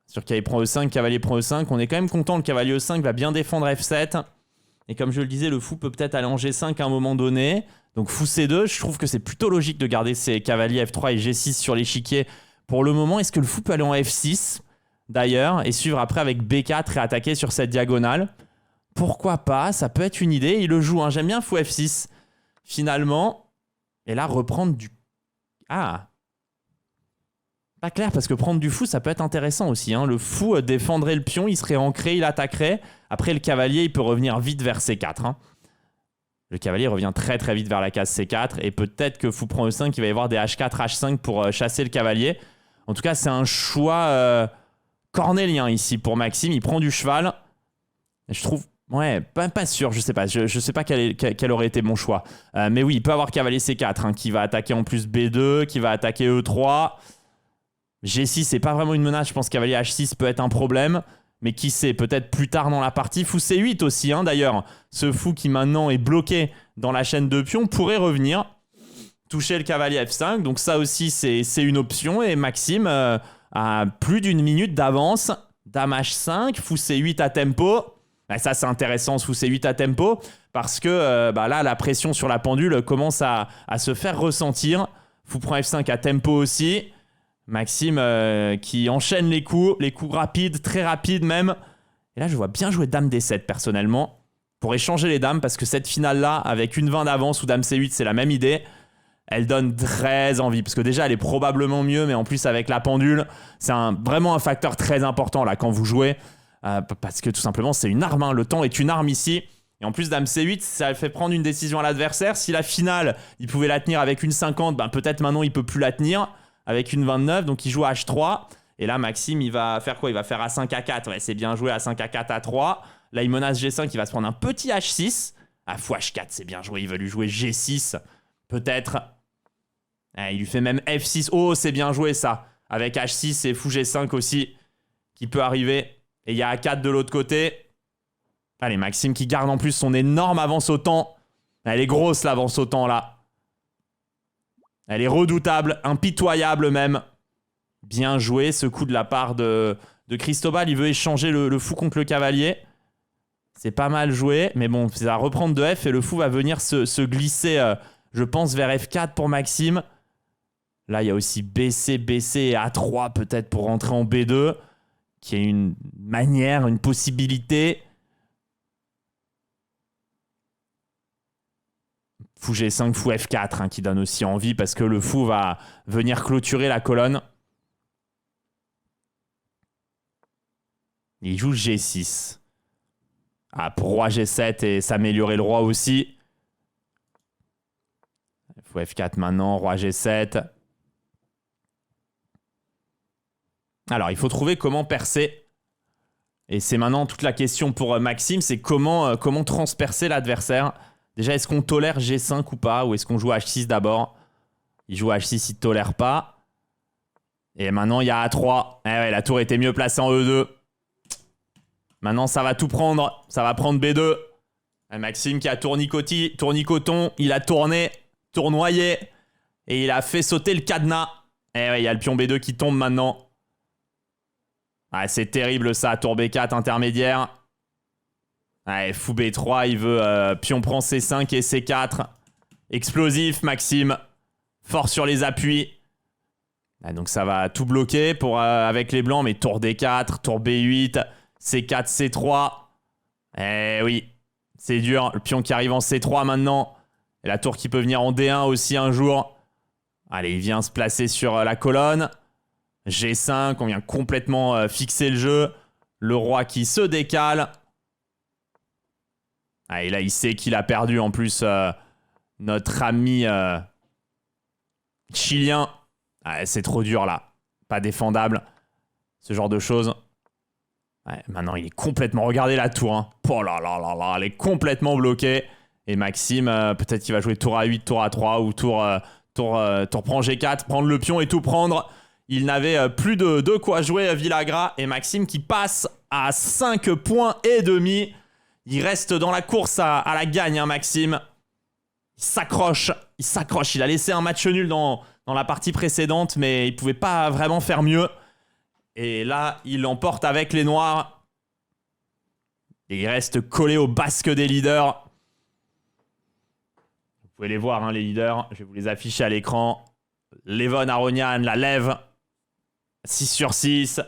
Sur cavalier prend E5, cavalier prend E5, on est quand même content. Le cavalier E5 va bien défendre F7. Et comme je le disais, le fou peut peut-être aller en G5 à un moment donné. Donc fou C2, je trouve que c'est plutôt logique de garder ses cavaliers F3 et G6 sur l'échiquier pour le moment. Est-ce que le fou peut aller en F6 d'ailleurs et suivre après avec B4 et attaquer sur cette diagonale? Pourquoi pas? Ça peut être une idée. Il le joue. J'aime bien fou F6 finalement. Et là, reprendre du... Pas clair, parce que prendre du fou, ça peut être intéressant aussi. Le fou défendrait le pion, il serait ancré, il attaquerait. Après, le cavalier, il peut revenir vite vers C4. Le cavalier revient très très vite vers la case C4. Et peut-être que fou prend E5, il va y avoir des H4, H5 pour chasser le cavalier. En tout cas, c'est un choix cornélien ici pour Maxime. Il prend du cheval. Et je trouve... Ouais, pas sûr, je sais pas. Je sais pas quel aurait été mon choix. Mais oui, il peut avoir cavalier C4 qui va attaquer en plus B2, qui va attaquer E3... G6, c'est pas vraiment une menace. Je pense que cavalier H6 peut être un problème. Mais qui sait, peut-être plus tard dans la partie. Fou C8 aussi, d'ailleurs. Ce fou qui maintenant est bloqué dans la chaîne de pions pourrait revenir. toucher le cavalier F5. Donc ça aussi, c'est une option. Et Maxime a plus d'une minute d'avance. Dame H5, fou C8 à tempo. Et ça, c'est intéressant, ce fou C8 à tempo. Parce que là, la pression sur la pendule commence à se faire ressentir. Fou prend F5 à tempo aussi. Maxime qui enchaîne les coups rapides, très rapides même. Et là, je vois bien jouer Dame D7 personnellement. Pour échanger les dames, parce que cette finale-là, avec une 20 d'avance ou Dame C8, c'est la même idée. Elle donne très envie, parce que déjà, elle est probablement mieux, mais en plus, avec la pendule, c'est vraiment un facteur très important là quand vous jouez. Parce que tout simplement, c'est une arme. Hein. Le temps est une arme ici. Et en plus, Dame C8, ça fait prendre une décision à l'adversaire. Si la finale, il pouvait la tenir avec une 50, peut-être maintenant, il ne peut plus la tenir avec une 29. Donc, il joue H3. Et là, Maxime, il va faire quoi? Il va faire A5, A4. Ouais, c'est bien joué, A5, A4, A3. Là, il menace G5, il va se prendre un petit H6. Ah, fou H4, c'est bien joué. Il va lui jouer G6, peut-être. Il lui fait même F6. Oh, c'est bien joué, ça. Avec H6 et fou G5 aussi, qui peut arriver. Et il y a A4 de l'autre côté. Allez, Maxime qui garde en plus son énorme avance au temps. Elle est grosse, l'avance au temps, là. Elle est redoutable, impitoyable même. Bien joué, ce coup de la part de Cristobal. Il veut échanger le fou contre le cavalier. C'est pas mal joué, mais bon, ça va reprendre de F et le fou va venir se glisser, je pense, vers F4 pour Maxime. Là, il y a aussi BC, BC et A3 peut-être pour rentrer en B2, qui est une manière, une possibilité. Fou G5, fou F4 hein, qui donne aussi envie parce que le fou va venir clôturer la colonne. Il joue G6. Ah, pour roi G7 et s'améliorer le roi aussi. Fou F4 maintenant, roi G7. Alors, il faut trouver comment percer. Et c'est maintenant toute la question pour Maxime, c'est comment transpercer l'adversaire. Déjà, est-ce qu'on tolère G5 ou pas? Ou est-ce qu'on joue H6 d'abord? Il joue H6, il ne tolère pas. Et maintenant, il y a A3. Eh ouais, la tour était mieux placée en E2. Maintenant, ça va tout prendre. Ça va prendre B2. Et Maxime qui a tournicoton. Il a tournoyé. Et il a fait sauter le cadenas. Et ouais, il y a le pion B2 qui tombe maintenant. Ah, c'est terrible ça, tour B4 intermédiaire. Ouais, fou B3, il veut pion prend C5 et C4. Explosif, Maxime. Fort sur les appuis. Ah, donc ça va tout bloquer avec les blancs, mais tour D4, tour B8, C4, C3. Eh oui, c'est dur. Le pion qui arrive en C3 maintenant. Et la tour qui peut venir en D1 aussi un jour. Allez, il vient se placer sur la colonne. G5, on vient complètement fixer le jeu. Le roi qui se décale. Ah, et là, il sait qu'il a perdu en plus notre ami chilien. Ah, c'est trop dur là. Pas défendable. Ce genre de choses. Ouais, maintenant, il est complètement... Regardez la tour. Hein. Oh là là là là. Elle est complètement bloquée. Et Maxime, peut-être qu'il va jouer tour A8, tour A3 ou tour prend G4, prendre le pion et tout prendre. Il n'avait plus de quoi jouer Villagra. Et Maxime qui passe à 5 points et demi. Il reste dans la course à la gagne, hein, Maxime. Il s'accroche. Il a laissé un match nul dans la partie précédente, mais il ne pouvait pas vraiment faire mieux. Et là, il l'emporte avec les noirs. Et il reste collé au basque des leaders. Vous pouvez les voir, hein, les leaders. Je vais vous les afficher à l'écran. Levon Aronian, la lève. 6 sur 6.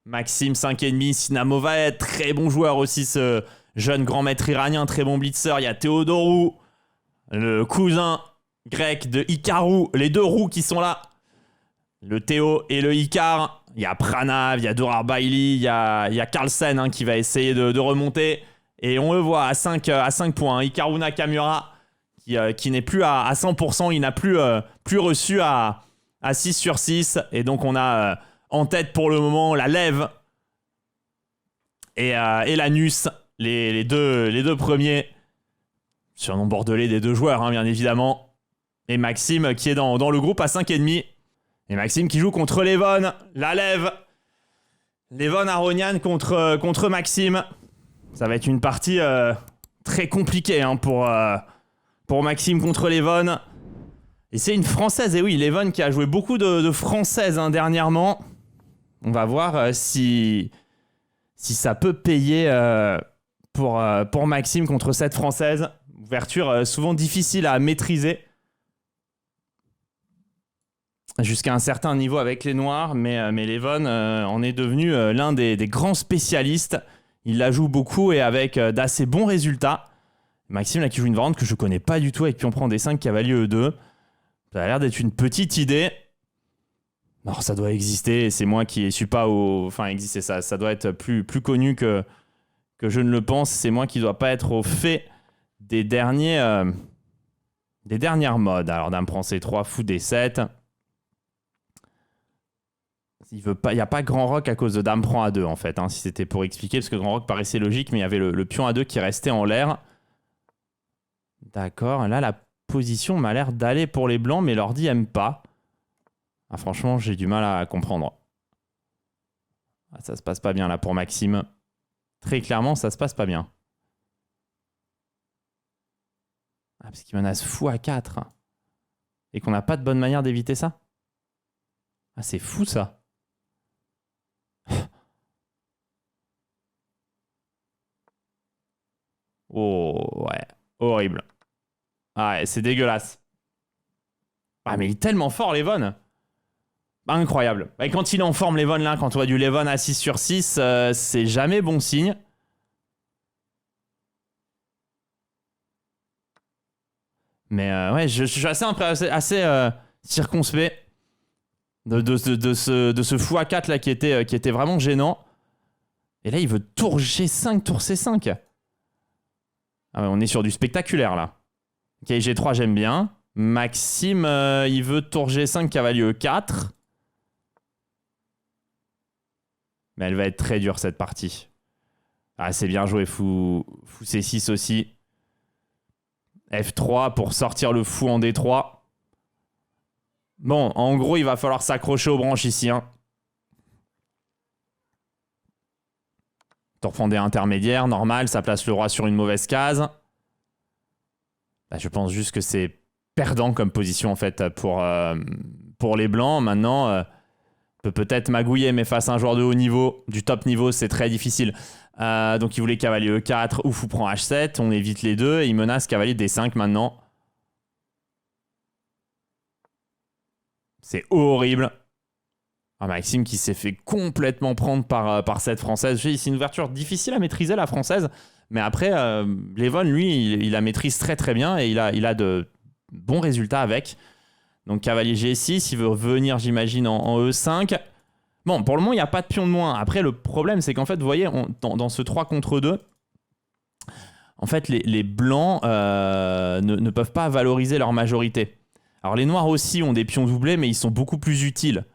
Maxime, 5,5. Sinamova, très bon joueur aussi, ce jeune grand maître iranien, très bon blitzer. Il y a Théodorou, le cousin grec de Hikaru. Les deux roues qui sont là. Le Théo et le Hikar. Il y a Pranav, il y a Dorar Bailey, il y a Carlsen hein, qui va essayer de remonter. Et on le voit à 5 points. Hein. Hikaru Nakamura qui n'est plus à 100%. Il n'a plus reçu à 6 sur 6. Et donc on a en tête pour le moment la lève et l'anus. Les deux premiers. Surnom bordelais des deux joueurs, hein, bien évidemment. Et Maxime qui est dans le groupe à 5,5. Et Maxime qui joue contre Levon. La lève. Levon Aronian contre Maxime. Ça va être une partie très compliquée hein, pour Maxime contre Levon. Et c'est une Française, et oui, Levon qui a joué beaucoup de Françaises hein, dernièrement. On va voir si ça peut payer pour Maxime contre cette Française. Ouverture souvent difficile à maîtriser. Jusqu'à un certain niveau avec les Noirs, mais Levon en est devenu l'un des grands spécialistes. Il la joue beaucoup et avec d'assez bons résultats. Maxime là qui joue une variante que je connais pas du tout avec pion prend D5, cavalier E2. Ça a l'air d'être une petite idée. Non, ça doit exister, c'est moi qui ne suis pas au... Enfin, exister, ça doit être plus connu que je ne le pense. C'est moi qui ne dois pas être au fait des dernières modes. Alors, dame prend C3, fou D7. Il n'y a pas grand roc à cause de dame prend A2, en fait, hein, si c'était pour expliquer, parce que grand roc paraissait logique, mais il y avait le pion A2 qui restait en l'air. D'accord, là, la position m'a l'air d'aller pour les blancs, mais l'ordi n'aime pas. Ah, franchement, j'ai du mal à comprendre. Ah, ça se passe pas bien là pour Maxime. Très clairement, ça se passe pas bien. Ah, parce qu'il menace fou à 4. Et qu'on n'a pas de bonne manière d'éviter ça. Ah, c'est fou ça. Oh, ouais. Horrible. Ah, ouais, c'est dégueulasse. Ah, mais il est tellement fort, Levon. Incroyable. Et quand il est en forme, Levon, là, quand on voit du Levon à 6 sur 6, c'est jamais bon signe. Mais ouais, je suis assez circonspect de ce fou à 4 là qui était vraiment gênant. Et là, il veut tour G5, tour C5. Ah ouais, on est sur du spectaculaire là. Ok, G3, j'aime bien. Maxime, il veut tour G5, cavalier E4. Mais elle va être très dure cette partie. Ah, c'est bien joué, fou C6 aussi. F3 pour sortir le fou en D3. Bon, en gros, il va falloir s'accrocher aux branches ici. Hein. Tour prend D intermédiaire, normal, ça place le roi sur une mauvaise case. Là, je pense juste que c'est perdant comme position en fait pour les blancs. Maintenant, peut-être magouiller, mais face à un joueur de haut niveau, du top niveau, c'est très difficile. Donc il voulait cavalier E4 ou fou prend H7, on évite les deux et il menace cavalier D5 maintenant. C'est horrible. Ah, Maxime qui s'est fait complètement prendre par cette Française. C'est une ouverture difficile à maîtriser la Française, mais après Levon lui il la maîtrise très très bien et il a de bons résultats avec. Donc cavalier G6, il veut revenir j'imagine en E5. Bon, pour le moment, il n'y a pas de pion de moins. Après, le problème, c'est qu'en fait, vous voyez, dans ce 3 contre 2, en fait, les blancs ne peuvent pas valoriser leur majorité. Alors, les noirs aussi ont des pions doublés, mais ils sont beaucoup plus utiles.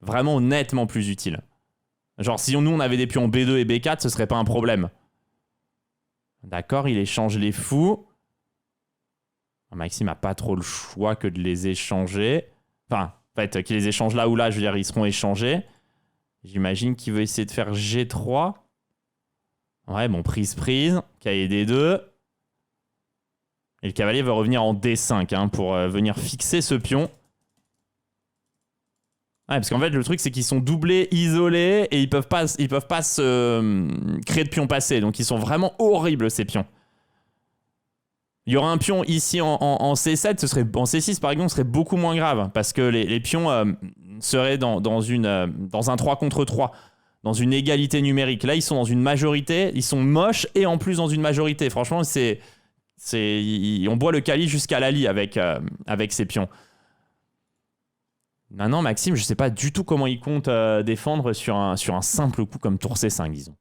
Vraiment nettement plus utiles. Genre, si nous, on avait des pions B2 et B4, ce serait pas un problème. D'accord, il échange les fous. Maxime n'a pas trop le choix que de les échanger. Enfin... En fait, qu'il les échange là ou là, je veux dire, ils seront échangés. J'imagine qu'il veut essayer de faire G3. Ouais, bon, prise. Cavalier D2. Et le cavalier va revenir en D5 hein, pour venir fixer ce pion. Ouais, parce qu'en fait, le truc, c'est qu'ils sont doublés, isolés, et ils peuvent pas se créer de pions passés. Donc, ils sont vraiment horribles, ces pions. Il y aura un pion ici en C7, en C6 par exemple, ce serait beaucoup moins grave parce que les pions seraient dans un 3 contre 3, dans une égalité numérique. Là, ils sont dans une majorité, ils sont moches et en plus dans une majorité. Franchement, on boit le cali jusqu'à la lie avec ces pions. Maintenant, Maxime, je ne sais pas du tout comment il compte défendre sur un simple coup comme tour C5, disons.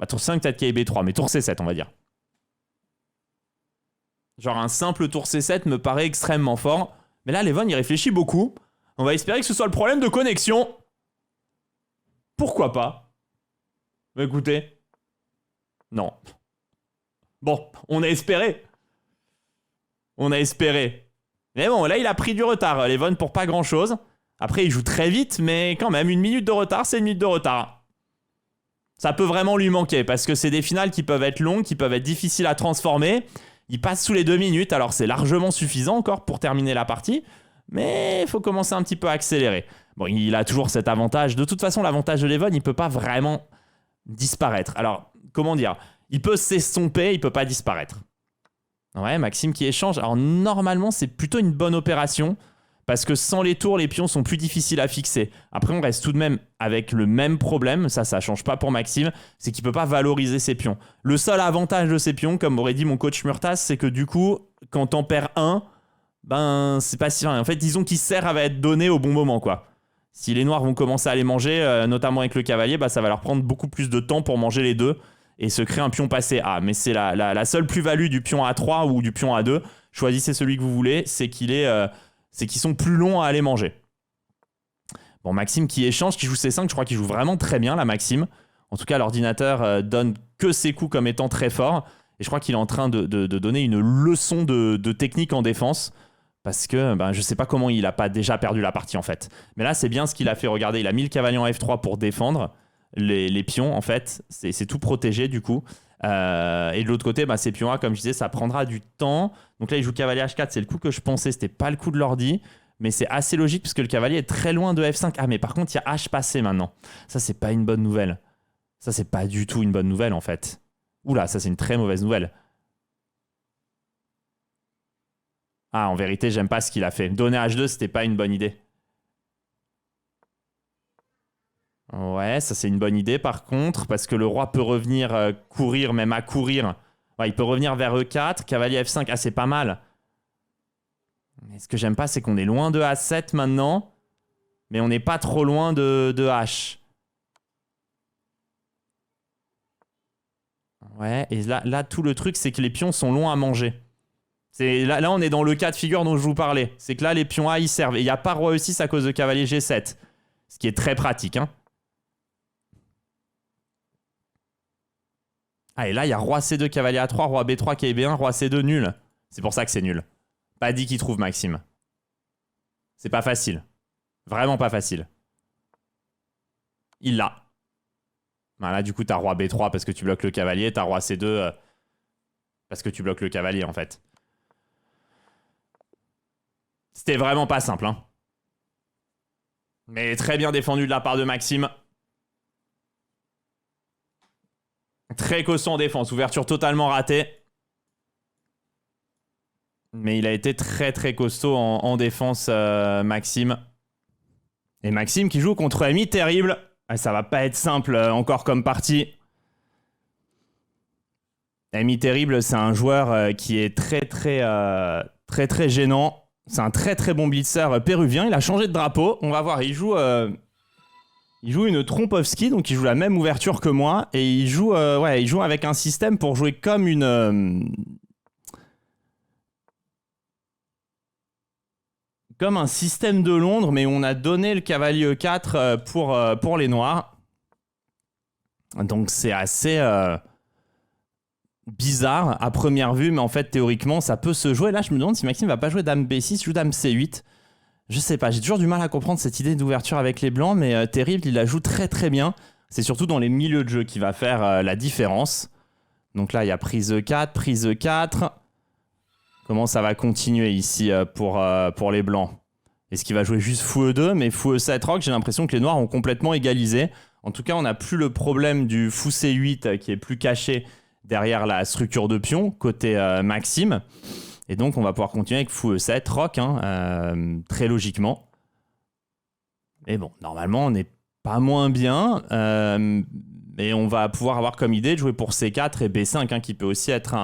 Bah, tour 5, peut-être qu'il y a B3, mais tour C7, on va dire. Genre un simple tour C7 me paraît extrêmement fort. Mais là, Levon, il réfléchit beaucoup. On va espérer que ce soit le problème de connexion. Pourquoi pas? Bah, écoutez. Non. Bon, on a espéré. Mais bon, là, il a pris du retard, Levon, pour pas grand-chose. Après, il joue très vite, mais quand même, 1 minute de retard, c'est 1 minute de retard. Ça peut vraiment lui manquer, parce que c'est des finales qui peuvent être longues, qui peuvent être difficiles à transformer. Il passe sous les 2 minutes, alors c'est largement suffisant encore pour terminer la partie, mais il faut commencer un petit peu à accélérer. Bon, il a toujours cet avantage. De toute façon, l'avantage de Levon, il ne peut pas vraiment disparaître. Alors, comment dire? Il peut s'estomper, il ne peut pas disparaître. Ouais, Maxime qui échange. Alors, normalement, c'est plutôt une bonne opération, parce que sans les tours, les pions sont plus difficiles à fixer. Après, on reste tout de même avec le même problème, ça ne change pas pour Maxime, c'est qu'il ne peut pas valoriser ses pions. Le seul avantage de ses pions, comme aurait dit mon coach Murtas, c'est que du coup, quand t'en perds un, ben c'est pas si... En fait, disons qu'il sert à être donné au bon moment, quoi. Si les noirs vont commencer à les manger, notamment avec le cavalier, bah, ça va leur prendre beaucoup plus de temps pour manger les deux et se créer un pion passé A. Mais c'est la seule plus-value du pion A3 ou du pion A2. Choisissez celui que vous voulez, c'est qu'ils sont plus longs à aller manger. Bon, Maxime qui échange, qui joue C5, je crois qu'il joue vraiment très bien, là, Maxime. En tout cas, l'ordinateur donne que ses coups comme étant très forts. Et je crois qu'il est en train de donner une leçon de technique en défense. Parce que je ne sais pas comment il n'a pas déjà perdu la partie, en fait. Mais là, c'est bien ce qu'il a fait. Regardez, il a mis le cavalier en F3 pour défendre les pions, en fait. C'est tout protégé, du coup. Et de l'autre côté, ces pions A, comme je disais, ça prendra du temps. Donc là, il joue cavalier H4. C'est le coup que je pensais. C'était pas le coup de l'ordi. Mais c'est assez logique puisque le cavalier est très loin de F5. Ah, mais par contre, il y a H passé maintenant. Ça, c'est pas une bonne nouvelle. Ça, c'est pas du tout une bonne nouvelle, en fait. Oula, ça, c'est une très mauvaise nouvelle. Ah, en vérité, j'aime pas ce qu'il a fait. Donner H2, c'était pas une bonne idée. Ouais, ça, c'est une bonne idée, par contre, parce que le roi peut revenir courir, même à courir. Ouais, il peut revenir vers E4, cavalier F5. Ah, c'est pas mal. Mais ce que j'aime pas, c'est qu'on est loin de A7 maintenant, mais on n'est pas trop loin de H. Ouais, et là, tout le truc, c'est que les pions sont longs à manger. Là, on est dans le cas de figure dont je vous parlais. C'est que là, les pions A, ils servent. Et il n'y a pas roi E6 à cause de cavalier G7. Ce qui est très pratique, hein. Ah, et là, il y a roi C2, cavalier A3, roi B3, cavalier B1, roi C2, nul. C'est pour ça que c'est nul. Pas dit qu'il trouve Maxime. C'est pas facile. Vraiment pas facile. Il l'a. Là, du coup, t'as roi B3 parce que tu bloques le cavalier. T'as roi C2 parce que tu bloques le cavalier, en fait. C'était vraiment pas simple, hein. Mais très bien défendu de la part de Maxime. Très costaud en défense. Ouverture totalement ratée. Mais il a été très très costaud en défense, Maxime. Et Maxime qui joue contre Ami terrible. Ça va pas être simple encore comme partie. Ami terrible, c'est un joueur qui est très gênant. C'est un très très bon blitzer péruvien. Il a changé de drapeau. On va voir, il joue une Trompovski, donc il joue la même ouverture que moi. Et il joue avec un système pour jouer comme comme un système de Londres, mais on a donné le cavalier E4 pour les noirs. Donc c'est assez bizarre à première vue, mais en fait théoriquement ça peut se jouer. Là je me demande si Maxime va pas jouer dame B6, joue dame C8. Je sais pas, j'ai toujours du mal à comprendre cette idée d'ouverture avec les blancs, mais terrible, il la joue très très bien. C'est surtout dans les milieux de jeu qui va faire la différence. Donc là il y a prise E4, prise E4. Comment ça va continuer ici pour les blancs? Est-ce qu'il va jouer juste fou E2? Mais fou E7 rock, j'ai l'impression que les noirs ont complètement égalisé. En tout cas, on n'a plus le problème du fou C8 qui est plus caché derrière la structure de pion, côté Maxime. Et donc, on va pouvoir continuer avec fou E7 rock, très logiquement. Et bon, normalement, on n'est pas moins bien. Mais on va pouvoir avoir comme idée de jouer pour C4 et B5, qui peut aussi être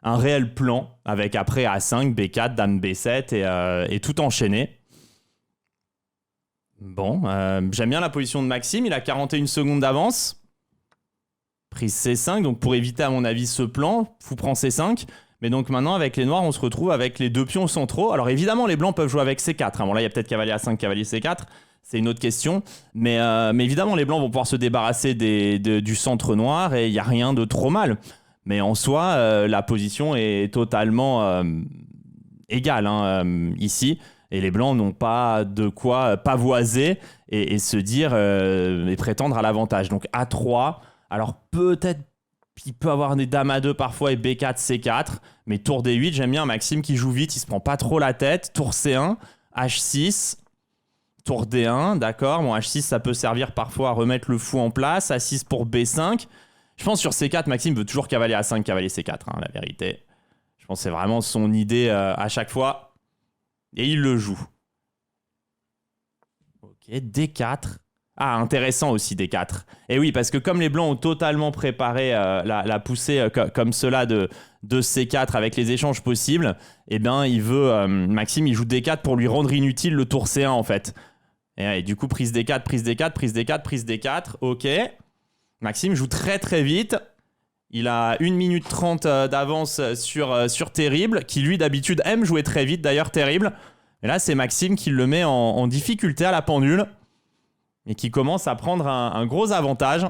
un réel plan, avec après A5, B4, dame B7 et tout enchaîné. Bon, j'aime bien la position de Maxime, il a 41 secondes d'avance. Prise C5, donc pour éviter à mon avis ce plan, fou prend C5. Mais donc maintenant avec les noirs, on se retrouve avec les deux pions centraux. Alors évidemment, les blancs peuvent jouer avec C4. Bon là, il y a peut-être cavalier A5, cavalier C4. C'est une autre question. Mais évidemment, les blancs vont pouvoir se débarrasser du centre noir et il n'y a rien de trop mal. Mais en soi, la position est totalement égale ici. Et les blancs n'ont pas de quoi pavoiser et se dire et prétendre à l'avantage. Donc A3, alors peut-être il peut avoir des dames à 2 parfois et B4, C4. Mais tour D8, j'aime bien Maxime qui joue vite, il se prend pas trop la tête. Tour C1, H6, tour D1, d'accord. Bon, H6, ça peut servir parfois à remettre le fou en place. A6 pour B5. Je pense sur C4, Maxime veut toujours cavalier A5, cavalier C4, hein, la vérité. Je pense que c'est vraiment son idée à chaque fois. Et il le joue. Ok, D4. Ah, intéressant aussi D4. Et oui, parce que comme les blancs ont totalement préparé la poussée comme cela de C4 avec les échanges possibles, eh bien, Maxime, il joue D4 pour lui rendre inutile le tour C1 en fait. Et du coup, prise D4, prise D4, prise D4, prise D4. Ok. Maxime joue très très vite. Il a 1 minute 30 d'avance sur Terrible, qui lui d'habitude aime jouer très vite, d'ailleurs Terrible. Et là, c'est Maxime qui le met en difficulté à la pendule et qui commence à prendre un gros avantage.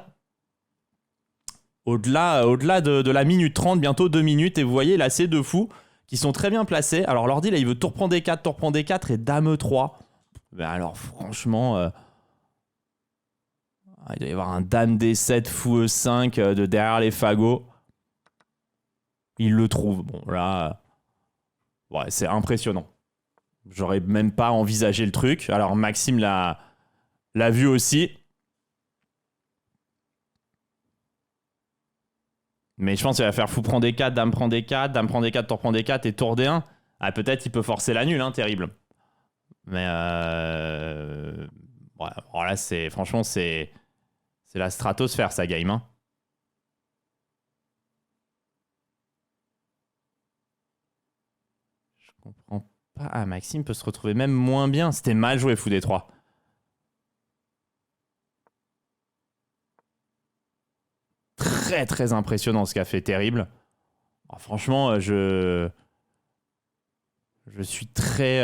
Au-delà de la minute 30, bientôt 2 minutes. Et vous voyez, là, ces deux fous qui sont très bien placés. Alors, l'ordi, là, il veut tour prend D4, tour prend D4 et dame E3. Ben alors, franchement... il doit y avoir un dame D7, fou E5 de derrière les fagots. Il le trouve. Bon, là... ouais, c'est impressionnant. J'aurais même pas envisagé le truc. Alors, Maxime l'a vu aussi. Mais je pense qu'il va faire fou prend D4, dame prend D4, dame prend D4, tour prend D4 et tour D1. Ah, peut-être il peut forcer la nulle, hein, Terrible. Mais ouais, alors là, franchement, c'est la stratosphère, sa game. Hein. Je comprends pas. Ah, Maxime peut se retrouver même moins bien. C'était mal joué, fou D3. Très, très impressionnant ce qu'a fait Terrible. Alors, franchement, je suis très,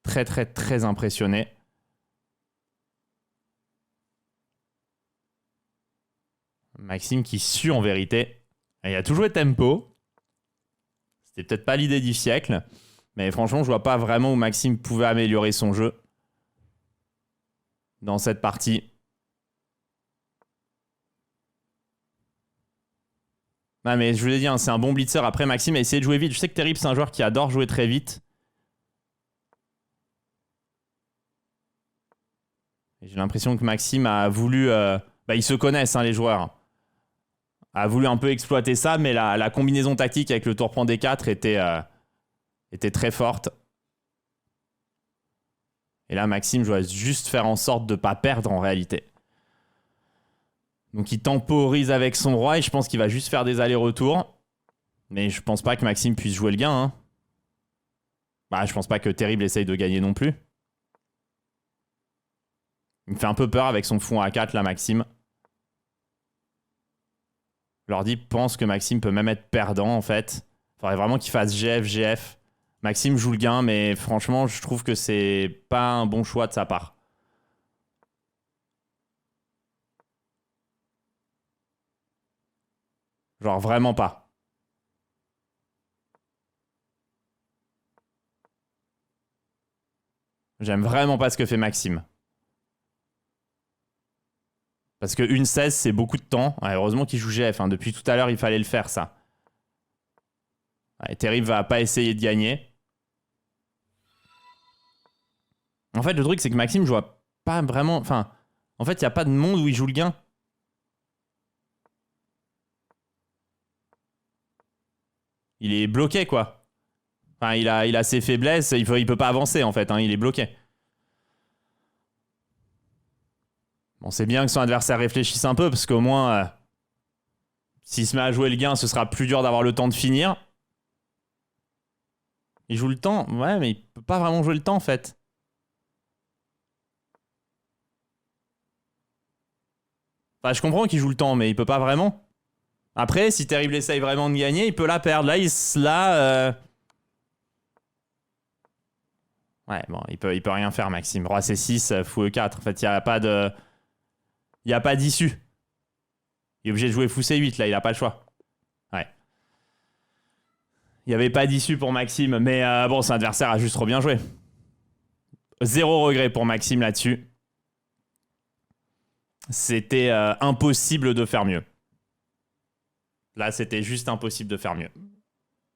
très, très, très impressionné. Maxime qui sue en vérité. Et il a tout joué tempo. C'était peut-être pas l'idée du siècle. Mais franchement, je vois pas vraiment où Maxime pouvait améliorer son jeu dans cette partie. Ah, mais je vous l'ai dit, hein, c'est un bon blitzer. Après, Maxime a essayé de jouer vite. Je sais que Terrible, c'est un joueur qui adore jouer très vite. J'ai l'impression que Maxime a voulu... ils se connaissent, hein, les joueurs. A voulu un peu exploiter ça, mais la combinaison tactique avec le tour prend D4 était très forte. Et là, Maxime doit juste faire en sorte de ne pas perdre en réalité. Donc il temporise avec son roi et je pense qu'il va juste faire des allers-retours. Mais je pense pas que Maxime puisse jouer le gain. Hein. Bah, je pense pas que Terrible essaye de gagner non plus. Il me fait un peu peur avec son fond A4 là, Maxime. L'ordi pense que Maxime peut même être perdant en fait. Il faudrait vraiment qu'il fasse GF, GF. Maxime joue le gain, mais franchement, je trouve que c'est pas un bon choix de sa part. Genre vraiment pas. J'aime vraiment pas ce que fait Maxime. Parce que 1-16, c'est beaucoup de temps. Ouais, heureusement qu'il joue GF. Hein. Depuis tout à l'heure, il fallait le faire, ça. Ouais, Terrible va pas essayer de gagner. En fait, le truc, c'est que Maxime, je vois pas vraiment... Enfin, en fait, il n'y a pas de monde où il joue le gain. Il est bloqué, quoi. Enfin, il a ses faiblesses. Il peut pas avancer, en fait. Hein, il est bloqué. Bon, c'est bien que son adversaire réfléchisse un peu, parce qu'au moins, s'il se met à jouer le gain, ce sera plus dur d'avoir le temps de finir. Il joue le temps. Ouais, mais il peut pas vraiment jouer le temps, en fait. Enfin, je comprends qu'il joue le temps, mais il peut pas vraiment. Après, si Terrible essaye vraiment de gagner, il peut la perdre. Là, ouais, bon, il peut rien faire, Maxime. Roi C6, fou E4. En fait, il n'y a pas de... Il n'y a pas d'issue. Il est obligé de jouer fou C8, là, il n'a pas le choix. Ouais. Il n'y avait pas d'issue pour Maxime, mais bon, son adversaire a juste trop bien joué. Zéro regret pour Maxime là-dessus. C'était impossible de faire mieux. Là, c'était juste impossible de faire mieux.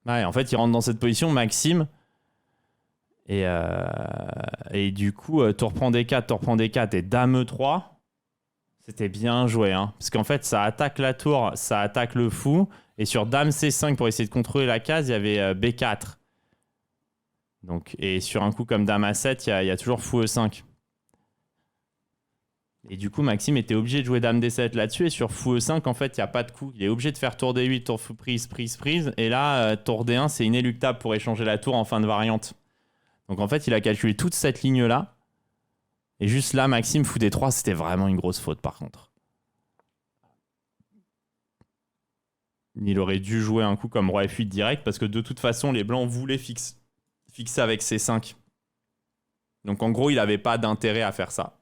Ouais, en fait, il rentre dans cette position, Maxime. Et du coup, tour prend D4, tour prend D4 et Dame E3. C'était bien joué, hein. Parce qu'en fait, ça attaque la tour, ça attaque le fou. Et sur Dame C5, pour essayer de contrôler la case, il y avait B4. Donc, et sur un coup comme Dame A7, il y a toujours fou E5. Et du coup, Maxime était obligé de jouer Dame D7 là-dessus. Et sur fou E5, en fait, il n'y a pas de coup. Il est obligé de faire tour D8, tour fou prise, prise, prise. Et là, tour D1, c'est inéluctable pour échanger la tour en fin de variante. Donc en fait, il a calculé toute cette ligne-là. Et juste là, Maxime, fou D3, c'était vraiment une grosse faute par contre. Il aurait dû jouer un coup comme roi F8 direct parce que de toute façon, les blancs voulaient fixer avec C5. Donc en gros, il n'avait pas d'intérêt à faire ça.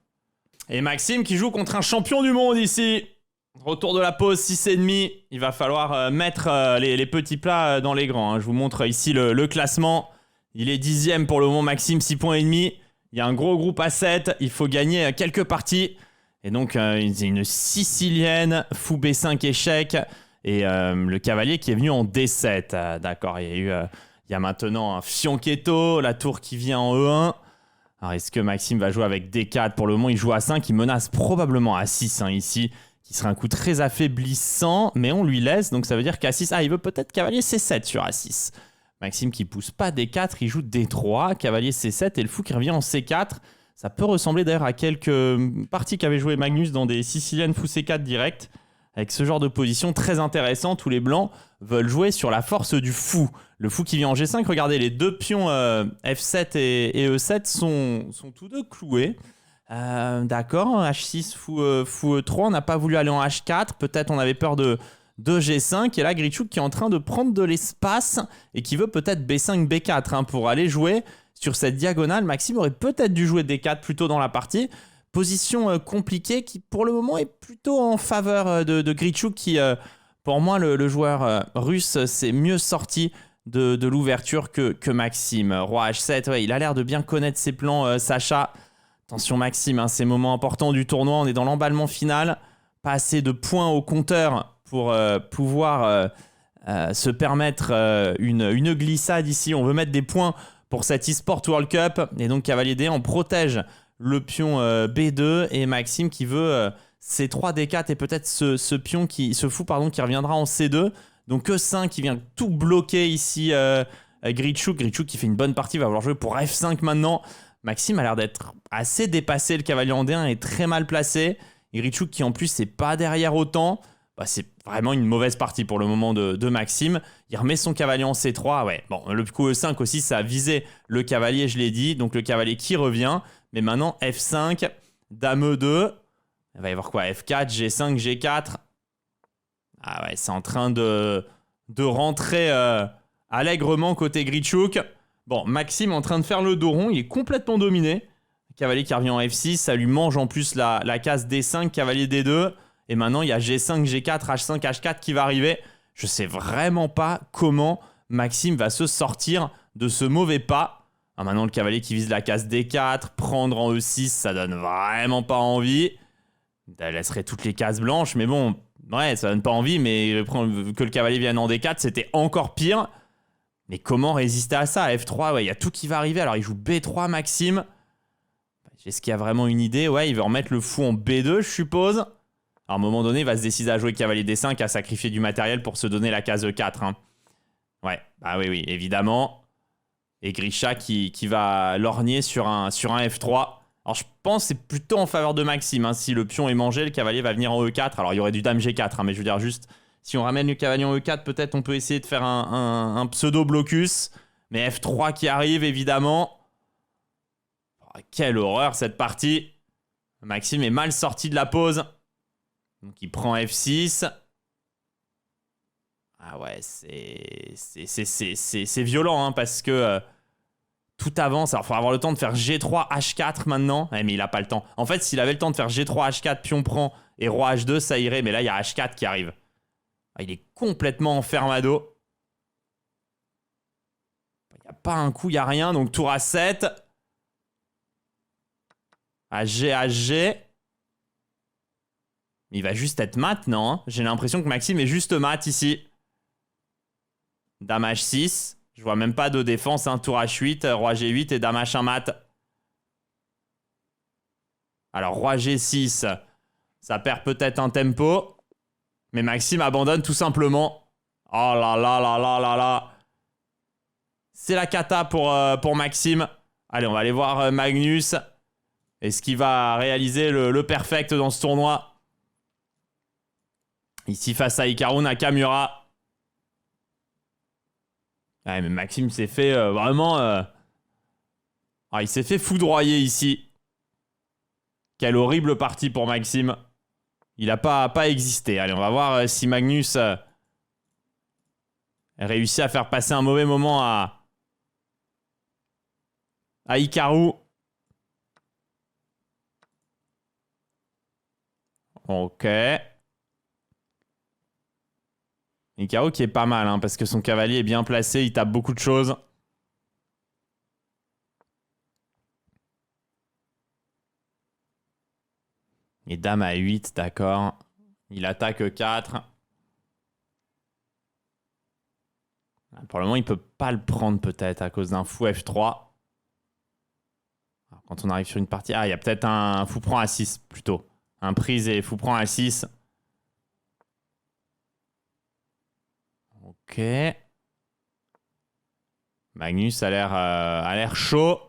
Et Maxime qui joue contre un champion du monde ici. Retour de la pause, 6,5. Il va falloir mettre les petits plats dans les grands, hein. Je vous montre ici le classement. Il est 10e pour le moment, Maxime, 6 points et demi. Il y a un gros groupe à 7. Il faut gagner quelques parties. Et donc, une sicilienne, fou B5 échec. Et le cavalier qui est venu en D7. D'accord, il y a maintenant un fianchetto, la tour qui vient en E1. Alors, est-ce que Maxime va jouer avec D4? Pour le moment, il joue à 5. Il menace probablement à 6 ici, qui serait un coup très affaiblissant. Mais on lui laisse, donc ça veut dire qu'à 6... Ah, il veut peut-être cavalier C7 sur A6. Maxime qui pousse pas D4, il joue D3, cavalier C7 et le fou qui revient en C4. Ça peut ressembler d'ailleurs à quelques parties qu'avait joué Magnus dans des Siciliennes fou C4 direct. Avec ce genre de position très intéressant, tous les blancs veulent jouer sur la force du fou. Le fou qui vient en G5, regardez, les deux pions F7 et E7 sont tous deux cloués. D'accord, H6, fou E3, on n'a pas voulu aller en H4, peut-être on avait peur de G5, et là Grichuk qui est en train de prendre de l'espace et qui veut peut-être B5, B4 pour aller jouer sur cette diagonale. Maxime aurait peut-être dû jouer D4 plus tôt dans la partie. Position compliquée qui pour le moment est plutôt en faveur de Grichuk qui, pour moi, le joueur russe s'est mieux sorti de l'ouverture que Maxime. Roi H7, ouais, il a l'air de bien connaître ses plans, Sacha. Attention Maxime, c'est moment important du tournoi, on est dans l'emballement final. Pas assez de points au compteur pour pouvoir se permettre une glissade ici. On veut mettre des points pour cette eSport World Cup. Et donc cavalier D, on protège le pion B2 et Maxime qui veut C3, D4 et peut-être ce fou qui reviendra en C2. Donc E5 qui vient tout bloquer ici Grichuk. Grichuk qui fait une bonne partie, va vouloir jouer pour F5 maintenant. Maxime a l'air d'être assez dépassé, le cavalier en D1 est très mal placé. Grichuk qui en plus n'est pas derrière autant. C'est vraiment une mauvaise partie pour le moment de Maxime. Il remet son cavalier en C3. Ouais, bon, le coup E5 aussi, ça a visé le cavalier, je l'ai dit. Donc le cavalier qui revient. Mais maintenant, F5, Dame E2. Il va y avoir quoi? F4, G5, G4. Ah ouais, c'est en train de rentrer allègrement côté Grichuk. Bon, Maxime est en train de faire le dos rond. Il est complètement dominé. Cavalier qui revient en F6. Ça lui mange en plus la case D5, cavalier D2. Et maintenant, il y a G5, G4, H5, H4 qui va arriver. Je sais vraiment pas comment Maxime va se sortir de ce mauvais pas. Ah, maintenant, le cavalier qui vise la case D4, prendre en E6, ça donne vraiment pas envie. Ça laisserait toutes les cases blanches, mais bon, ouais, ça donne pas envie. Mais que le cavalier vienne en D4, c'était encore pire. Mais comment résister à ça? F3, ouais, il y a tout qui va arriver. Alors, il joue B3, Maxime. Est-ce qu'il y a vraiment une idée? Ouais, il veut remettre le fou en B2, je suppose. Alors, à un moment donné, il va se décider à jouer cavalier D5, à sacrifier du matériel pour se donner la case E4. Ouais, bah oui, évidemment. Et Grisha qui va lorgner sur un F3. Alors, je pense que c'est plutôt en faveur de Maxime. Si le pion est mangé, le cavalier va venir en E4. Alors, il y aurait du dame G4, mais je veux dire juste, si on ramène le cavalier en E4, peut-être on peut essayer de faire un pseudo-blocus. Mais F3 qui arrive, évidemment. Oh, quelle horreur, cette partie. Maxime est mal sorti de la pause. Donc il prend F6. Ah ouais, c'est violent parce que tout avance. Alors il faut avoir le temps de faire G3, H4 maintenant. Mais il n'a pas le temps. En fait, s'il avait le temps de faire G3, H4, pion prend et roi H2, ça irait. Mais là, il y a H4 qui arrive. Ah, il est complètement enfermado. Il n'y a pas un coup, il n'y a rien. Donc tour A7. HG, HG. Il va juste être mat, non hein. J'ai l'impression que Maxime est juste mat ici. Dame H6. Je vois même pas de défense. Hein. Tour H8, roi G8 et dame H1 mat. Alors, roi G6, ça perd peut-être un tempo. Mais Maxime abandonne tout simplement. Oh là là là là là là. C'est la cata pour Maxime. Allez, on va aller voir Magnus. Est-ce qu'il va réaliser le perfect dans ce tournoi? Ici, face à Hikaru Nakamura. Ouais, mais Maxime s'est fait vraiment... Ah, il s'est fait foudroyer ici. Quelle horrible partie pour Maxime. Il n'a pas existé. Allez, on va voir si Magnus réussit à faire passer un mauvais moment à Hikaru. Ok. Hikaru qui est pas mal, hein, parce que son cavalier est bien placé, il tape beaucoup de choses. Et dame à 8, d'accord. Il attaque 4. Pour le moment, il peut pas le prendre peut-être à cause d'un fou F3. Alors, quand on arrive sur une partie... Ah, il y a peut-être un fou prend A6 plutôt. Un prise et fou prend A6. Ok. Magnus a l'air chaud.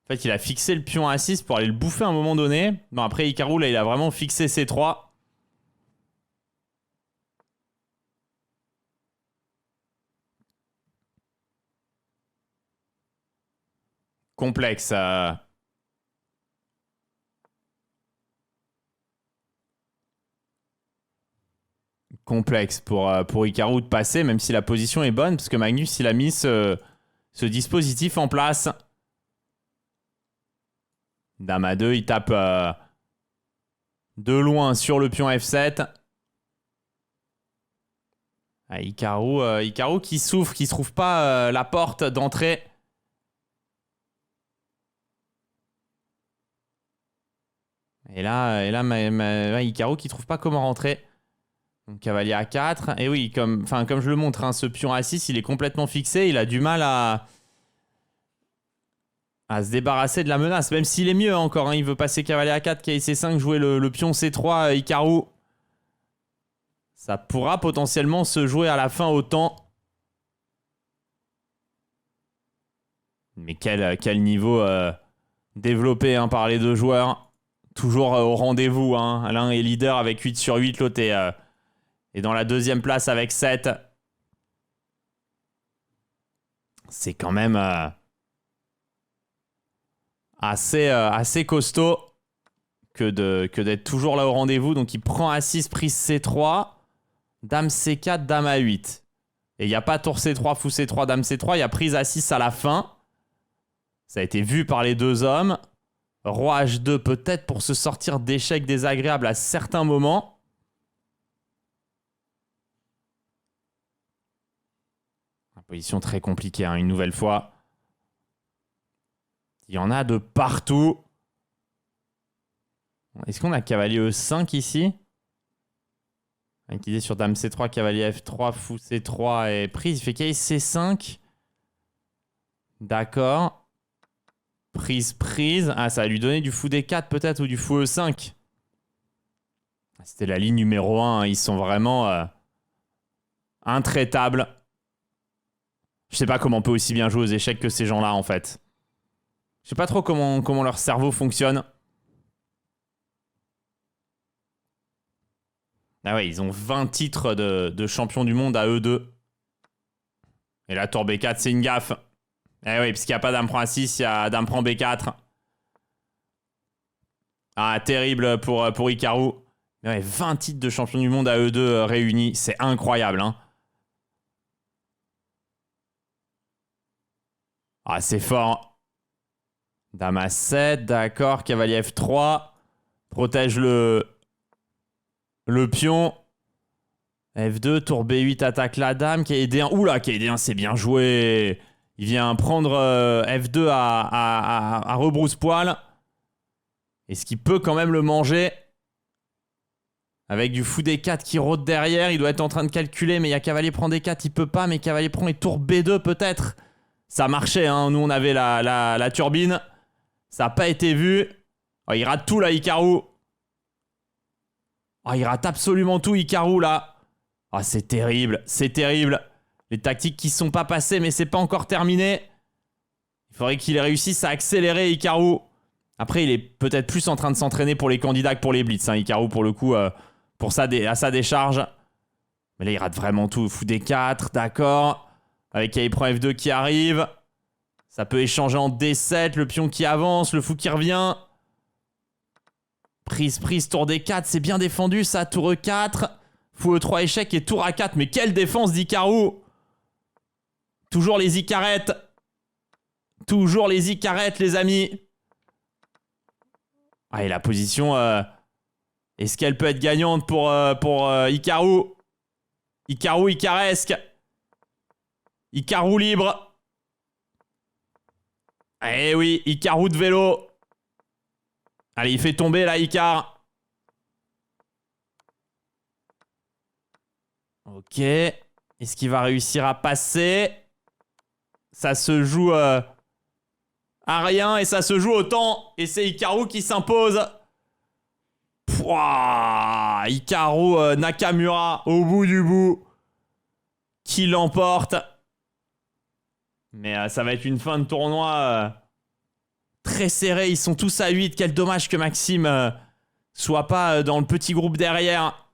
En fait, il a fixé le pion A6 pour aller le bouffer à un moment donné. Bon, après, Hikaru, là, il a vraiment fixé C3. Complexe. Complexe pour Hikaru de passer, même si la position est bonne, parce que Magnus, il a mis ce dispositif en place. Dame à 2, il tape de loin sur le pion F7. Ah, Hikaru qui souffre, qui ne trouve pas la porte d'entrée. Et là Hikaru qui ne trouve pas comment rentrer. Donc cavalier A4. Et oui, comme je le montre, hein, ce pion A6, il est complètement fixé. Il a du mal à se débarrasser de la menace. Même s'il est mieux encore. Hein, il veut passer cavalier A4, cavalier C5, jouer le pion C3, Hikaru. Ça pourra potentiellement se jouer à la fin autant. Mais quel niveau développé hein, par les deux joueurs. Toujours au rendez-vous. Hein. L'un est leader avec 8 sur 8. L'autre est dans la deuxième place avec 7. C'est quand même assez costaud que d'être toujours là au rendez-vous. Donc il prend A6, prise C3. Dame C4, dame A8. Et il n'y a pas tour C3, fou C3, dame C3. Il y a prise A6 à la fin. Ça a été vu par les deux hommes. Roi H2 peut-être pour se sortir d'échecs désagréables à certains moments. Position très compliquée, hein, une nouvelle fois. Il y en a de partout. Est-ce qu'on a cavalier E5 ici? Inquisé sur dame C3, cavalier F3, fou C3 et prise. Il fait cavalier C5. D'accord. Prise. Ah, ça va lui donner du fou D4 peut-être ou du fou E5. C'était la ligne numéro 1. Hein. Ils sont vraiment intraitables. Je sais pas comment on peut aussi bien jouer aux échecs que ces gens-là, en fait. Je sais pas trop comment leur cerveau fonctionne. Ah ouais, ils ont 20 titres de champion du monde à eux deux. Et là, tour B4, c'est une gaffe. Eh oui, parce qu'il n'y a pas dame prend A6, il y a dame prend B4. Ah, terrible pour Hikaru. Mais ouais, 20 titres de champion du monde à eux deux réunis, c'est incroyable, hein. Ah, c'est fort. Dame A7, d'accord. Cavalier F3. Protège le pion. F2, tour B8, attaque la dame. Cavalier D1. Oula, cavalier D1, c'est bien joué. Il vient prendre F2 à rebrousse-poil. Est-ce qu'il peut quand même le manger? Avec du fou D4 qui rôde derrière. Il doit être en train de calculer, mais il y a cavalier prend D4, il peut pas, mais cavalier prend et tour B2 peut-être. Ça marchait, hein. Nous on avait la turbine. Ça n'a pas été vu. Oh, il rate tout là, Hikaru. Oh, il rate absolument tout, Hikaru là. Oh, c'est terrible, c'est terrible. Les tactiques qui sont pas passées, mais c'est pas encore terminé. Il faudrait qu'il réussisse à accélérer, Hikaru. Après, il est peut-être plus en train de s'entraîner pour les candidats que pour les blitz, hein, Hikaru, pour le coup, pour à sa décharge. Mais là, il rate vraiment tout. Fou D4, d'accord. Avec il prend F2 qui arrive. Ça peut échanger en D7, le pion qui avance, le fou qui revient. Prise, tour D4, c'est bien défendu ça, tour E4. Fou E3 échec et tour A4, mais quelle défense d'Hikaru. Toujours les Icarettes. Toujours les Icarettes, les amis. Ah, et la position, est-ce qu'elle peut être gagnante pour Hikaru? Hikaru Icaresque. Hikaru libre. Eh oui, Hikaru de vélo. Allez, il fait tomber là, Icar. Ok. Est-ce qu'il va réussir à passer? Ça se joue à rien et ça se joue au temps. Et c'est Hikaru qui s'impose. Pouah, Hikaru Nakamura au bout du bout. Qui l'emporte. Mais ça va être une fin de tournoi très serrée. Ils sont tous à 8. Quel dommage que Maxime soit pas dans le petit groupe derrière.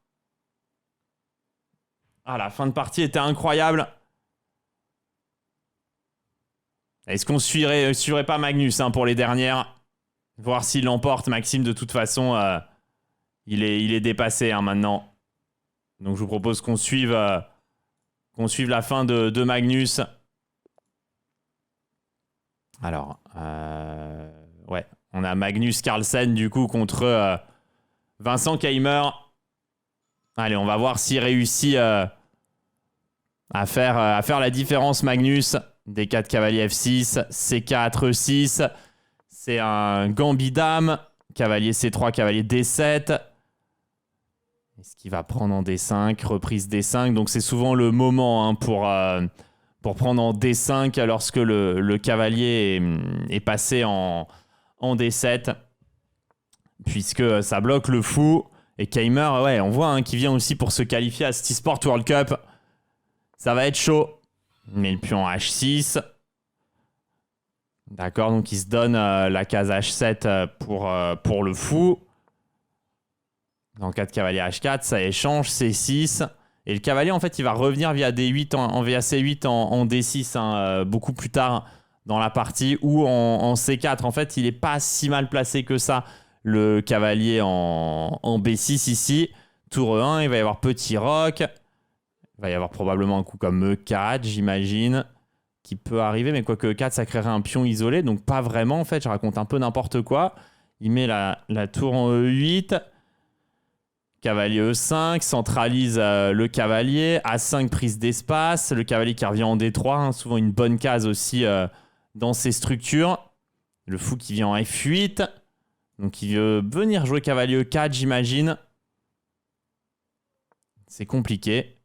Ah, la fin de partie était incroyable. Est-ce qu'on suivrait pas Magnus hein, pour les dernières? Voir s'il l'emporte. Maxime, de toute façon, il est dépassé hein, maintenant. Donc je vous propose qu'on suive la fin de Magnus. Alors, ouais, on a Magnus Carlsen du coup contre Vincent Keimer. Allez, on va voir s'il réussit à faire la différence, Magnus. D4 cavalier F6, C4 E6. C'est un gambit-dame. Cavalier C3, cavalier D7. Est-ce qu'il va prendre en D5? Reprise D5. Donc c'est souvent le moment hein, pour prendre en D5 lorsque le cavalier est passé en D7. Puisque ça bloque le fou. Et Keimer, ouais, on voit hein, qu'il vient aussi pour se qualifier à City Sport World Cup. Ça va être chaud. Mais le pion H6. D'accord, donc il se donne la case H7 pour le fou. Dans 4 cavalier H4, ça échange C6. Et le cavalier, en fait, il va revenir via D8 en VAC8 en D6 hein, beaucoup plus tard dans la partie ou en C4. En fait, il n'est pas si mal placé que ça, le cavalier en B6 ici. Tour E1, il va y avoir petit roc. Il va y avoir probablement un coup comme E4, j'imagine, qui peut arriver. Mais quoique E4, ça créerait un pion isolé. Donc pas vraiment, en fait. Je raconte un peu n'importe quoi. Il met la tour en E8. Cavalier E5, centralise le cavalier. A5, prise d'espace. Le cavalier qui revient en D3. Hein, souvent une bonne case aussi dans ces structures. Le fou qui vient en F8. Donc il veut venir jouer cavalier E4, j'imagine. C'est compliqué.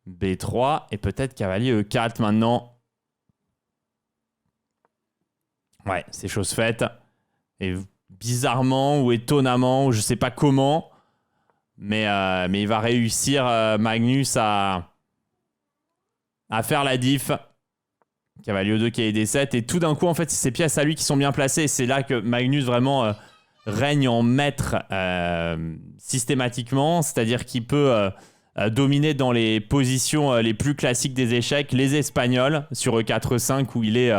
B3 et peut-être cavalier E4 maintenant. Ouais, c'est chose faite. Et bizarrement ou étonnamment, ou je sais pas comment, mais il va réussir Magnus à faire la diff. Cavalier E2 qui est D7 et tout d'un coup en fait c'est ses pièces à lui qui sont bien placées. C'est là que Magnus vraiment règne en maître systématiquement, c'est-à-dire qu'il peut dominer dans les positions les plus classiques des échecs, les Espagnols sur E4, E5 où il est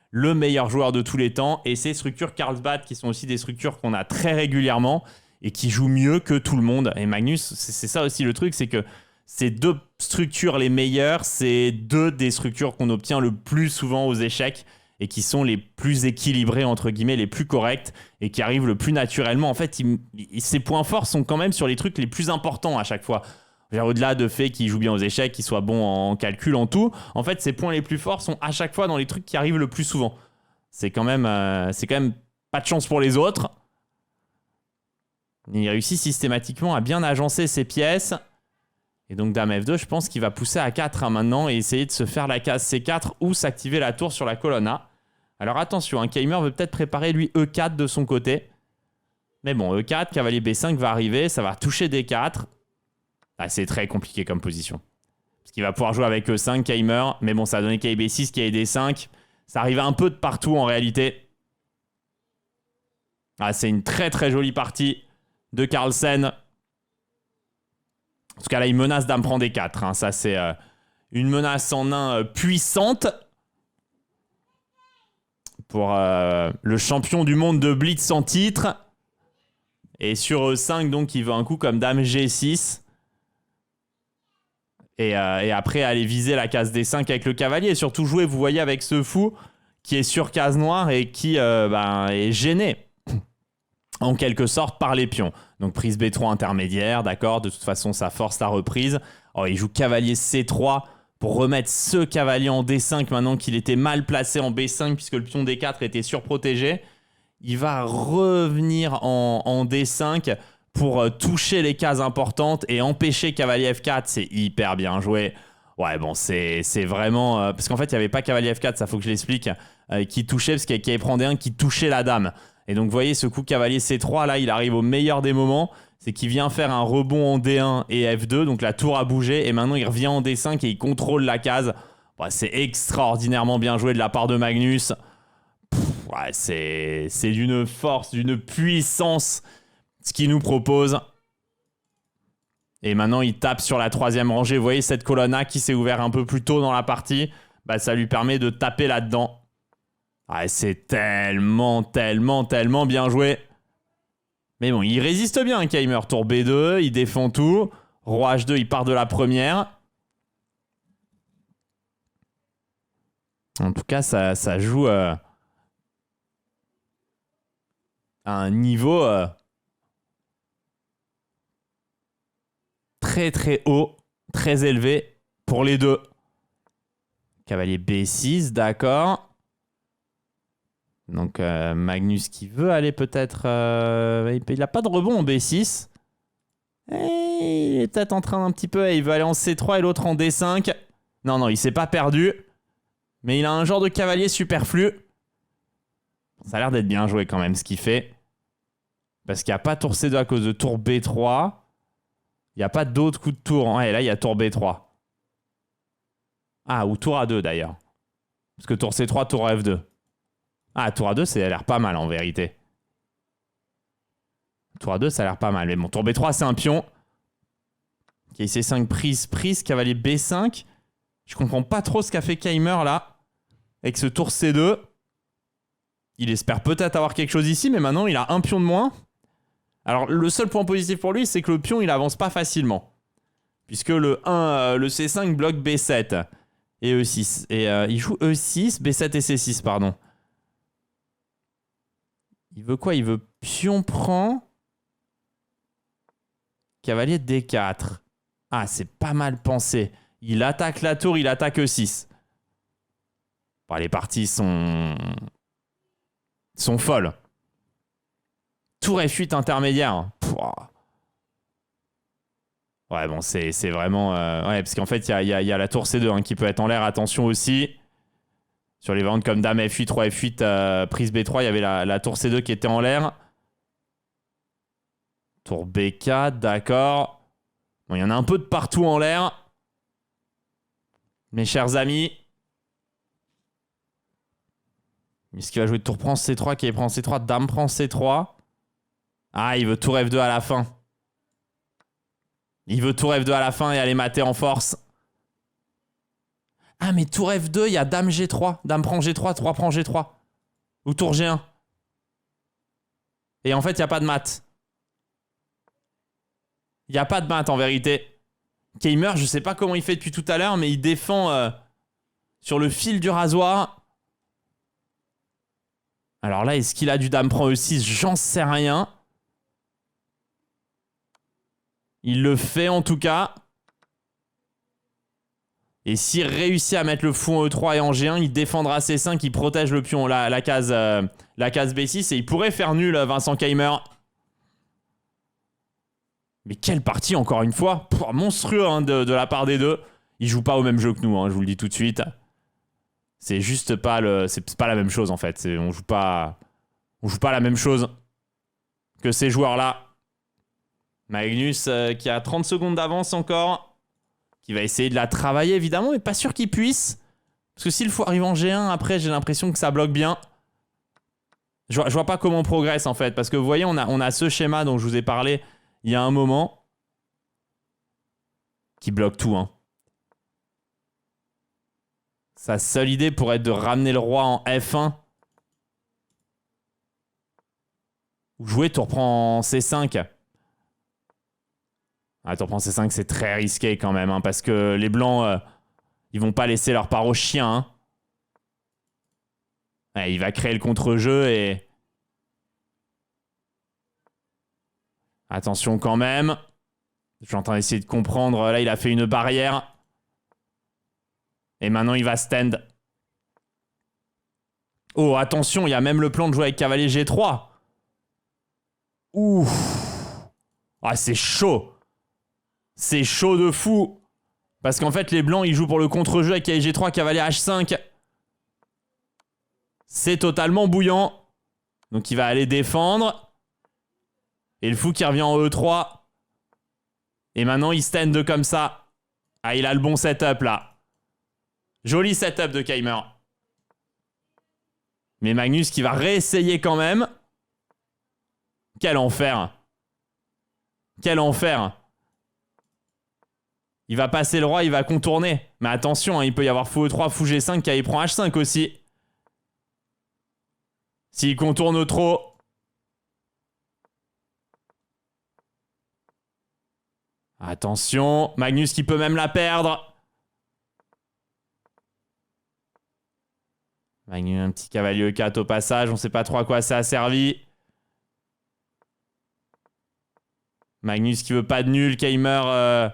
le meilleur joueur de tous les temps et ces structures Carlsbad qui sont aussi des structures qu'on a très régulièrement et qui jouent mieux que tout le monde. Et Magnus, c'est ça aussi le truc, c'est que ces deux structures les meilleures, c'est deux des structures qu'on obtient le plus souvent aux échecs et qui sont les plus équilibrées, entre guillemets, les plus correctes et qui arrivent le plus naturellement. En fait, ses points forts sont quand même sur les trucs les plus importants à chaque fois. Au-delà de fait qu'il joue bien aux échecs, qu'il soit bon en calcul, en tout, en fait, ses points les plus forts sont à chaque fois dans les trucs qui arrivent le plus souvent. C'est quand même pas de chance pour les autres. Il réussit systématiquement à bien agencer ses pièces. Et donc Dame F2, je pense qu'il va pousser à 4 maintenant et essayer de se faire la case C4 ou s'activer la tour sur la colonne A. Alors attention, un Keimer veut peut-être préparer lui E4 de son côté. Mais bon, E4, cavalier B5 va arriver, ça va toucher D4. Ah, c'est très compliqué comme position. Parce qu'il va pouvoir jouer avec E5, Keimer. Mais bon, ça va donner KB6, KD5. Ça arrive un peu de partout en réalité. Ah, c'est une très très jolie partie de Carlsen. En tout cas, là, il menace Dame prend D4. Hein. Ça, c'est une menace en un puissante. Pour le champion du monde de Blitz en titre. Et sur E5, donc, il veut un coup comme Dame G6. Et après, aller viser la case D5 avec le cavalier. Et surtout jouer, vous voyez, avec ce fou qui est sur case noire et qui est gêné, en quelque sorte, par les pions. Donc, prise B3 intermédiaire, d'accord. De toute façon, ça force la reprise. Oh, il joue cavalier C3 pour remettre ce cavalier en D5 maintenant qu'il était mal placé en B5 puisque le pion D4 était surprotégé. Il va revenir en D5 pour toucher les cases importantes et empêcher cavalier F4. C'est hyper bien joué. Ouais, bon, c'est vraiment... parce qu'en fait, il n'y avait pas cavalier F4, ça faut que je l'explique, qui touchait, parce qu'il y avait prend D1 qui touchait la dame. Et donc, vous voyez, ce coup cavalier C3, là, il arrive au meilleur des moments. C'est qu'il vient faire un rebond en D1 et F2, donc la tour a bougé, et maintenant il revient en D5 et il contrôle la case. Ouais, c'est extraordinairement bien joué de la part de Magnus. Ouais, c'est d'une force, d'une puissance, ce qu'il nous propose. Et maintenant, il tape sur la troisième rangée. Vous voyez cette colonne A qui s'est ouverte un peu plus tôt dans la partie, bah, ça lui permet de taper là-dedans. Ouais, c'est tellement bien joué. Mais bon, il résiste bien, Keimer. Tour B2, il défend tout. Roi H2, il part de la première. En tout cas, ça joue à un niveau très très haut, très élevé pour les deux. Cavalier B6, d'accord. Donc Magnus qui veut aller peut-être... il n'a pas de rebond en B6. Et il est peut-être en train d'un petit peu... Il veut aller en C3 et l'autre en D5. Non, il s'est pas perdu. Mais il a un genre de cavalier superflu. Ça a l'air d'être bien joué quand même ce qu'il fait. Parce qu'il n'y a pas tour C2 à cause de tour B3. Il n'y a pas d'autres coups de tour. Ouais, là il y a tour B3. Ah, ou tour A2 d'ailleurs. Parce que tour C3, tour F2. Ah, tour A2, ça a l'air pas mal en vérité. Tour A2, ça a l'air pas mal. Mais bon, tour B3, c'est un pion. Ok, C5, prise, cavalier B5. Je comprends pas trop ce qu'a fait Keimer là. Avec ce tour C2. Il espère peut-être avoir quelque chose ici, mais maintenant il a un pion de moins. Alors, le seul point positif pour lui, c'est que le pion, il avance pas facilement. Puisque le C5 bloque B7 et E6. Et il joue E6, B7 et C6, pardon. Il veut quoi? Il veut pion prend. Cavalier D4. Ah, c'est pas mal pensé. Il attaque la tour, il attaque E6. Bon, les parties sont folles. Tour F8 intermédiaire. Pouah. Ouais, bon, c'est vraiment... ouais, parce qu'en fait, il y a la tour C2 hein, qui peut être en l'air. Attention aussi. Sur les variantes comme Dame F8, Roi F8, prise B3, il y avait la tour C2 qui était en l'air. Tour B4, d'accord. Bon, il y en a un peu de partout en l'air. Mes chers amis. Est-ce qu'il va jouer tour prend C3, qui prend C3, Dame prend C3. Ah, il veut tour F2 à la fin. Il veut tour F2 à la fin et aller mater en force. Ah, mais tour F2, il y a Dame G3. Dame prend G3, 3 prend G3. Ou tour G1. Et en fait, il n'y a pas de mat. Il n'y a pas de mat en vérité. Keimer, je ne sais pas comment il fait depuis tout à l'heure, mais il défend sur le fil du rasoir. Alors là, est-ce qu'il a du Dame prend E6? J'en sais rien. Il le fait en tout cas. Et s'il réussit à mettre le fou en E3 et en G1, il défendra C5, il protège le pion, la case B6, et il pourrait faire nul Vincent Keimer. Mais quelle partie, encore une fois. Monstrueux hein, de la part des deux. Ils jouent pas au même jeu que nous, hein, je vous le dis tout de suite. C'est juste pas c'est pas la même chose en fait. On joue pas la même chose que ces joueurs-là. Magnus qui a 30 secondes d'avance encore. Qui va essayer de la travailler évidemment, mais pas sûr qu'il puisse. Parce que s'il faut arriver en G1, après j'ai l'impression que ça bloque bien. Je vois pas comment on progresse en fait. Parce que vous voyez, on a ce schéma dont je vous ai parlé il y a un moment. Qui bloque tout. Hein. Sa seule idée pourrait être de ramener le roi en F1. Ou jouer tour prend C5. Ah, tour prend C5, c'est très risqué quand même. Hein, parce que les blancs, ils vont pas laisser leur part au chien. Hein. Ouais, il va créer le contre-jeu et... Attention quand même. Je suis en train d'essayer de comprendre. Là, il a fait une barrière. Et maintenant, il va stand. Oh, attention, il y a même le plan de jouer avec cavalier G3. Ouh. Ah, c'est chaud. C'est chaud de fou. Parce qu'en fait, les blancs, ils jouent pour le contre-jeu avec cavalier G3, cavalier H5. C'est totalement bouillant. Donc, il va aller défendre. Et le fou qui revient en E3. Et maintenant, il stand comme ça. Ah, il a le bon setup, là. Joli setup de Keimer. Mais Magnus qui va réessayer quand même. Quel enfer. Quel enfer. Il va passer le roi, il va contourner. Mais attention, hein, il peut y avoir fou E3, fou G5, qui prend H5 aussi. S'il contourne trop. Attention, Magnus qui peut même la perdre. Magnus, un petit cavalier E4 au passage, on sait pas trop à quoi ça a servi. Magnus qui veut pas de nul, Keimer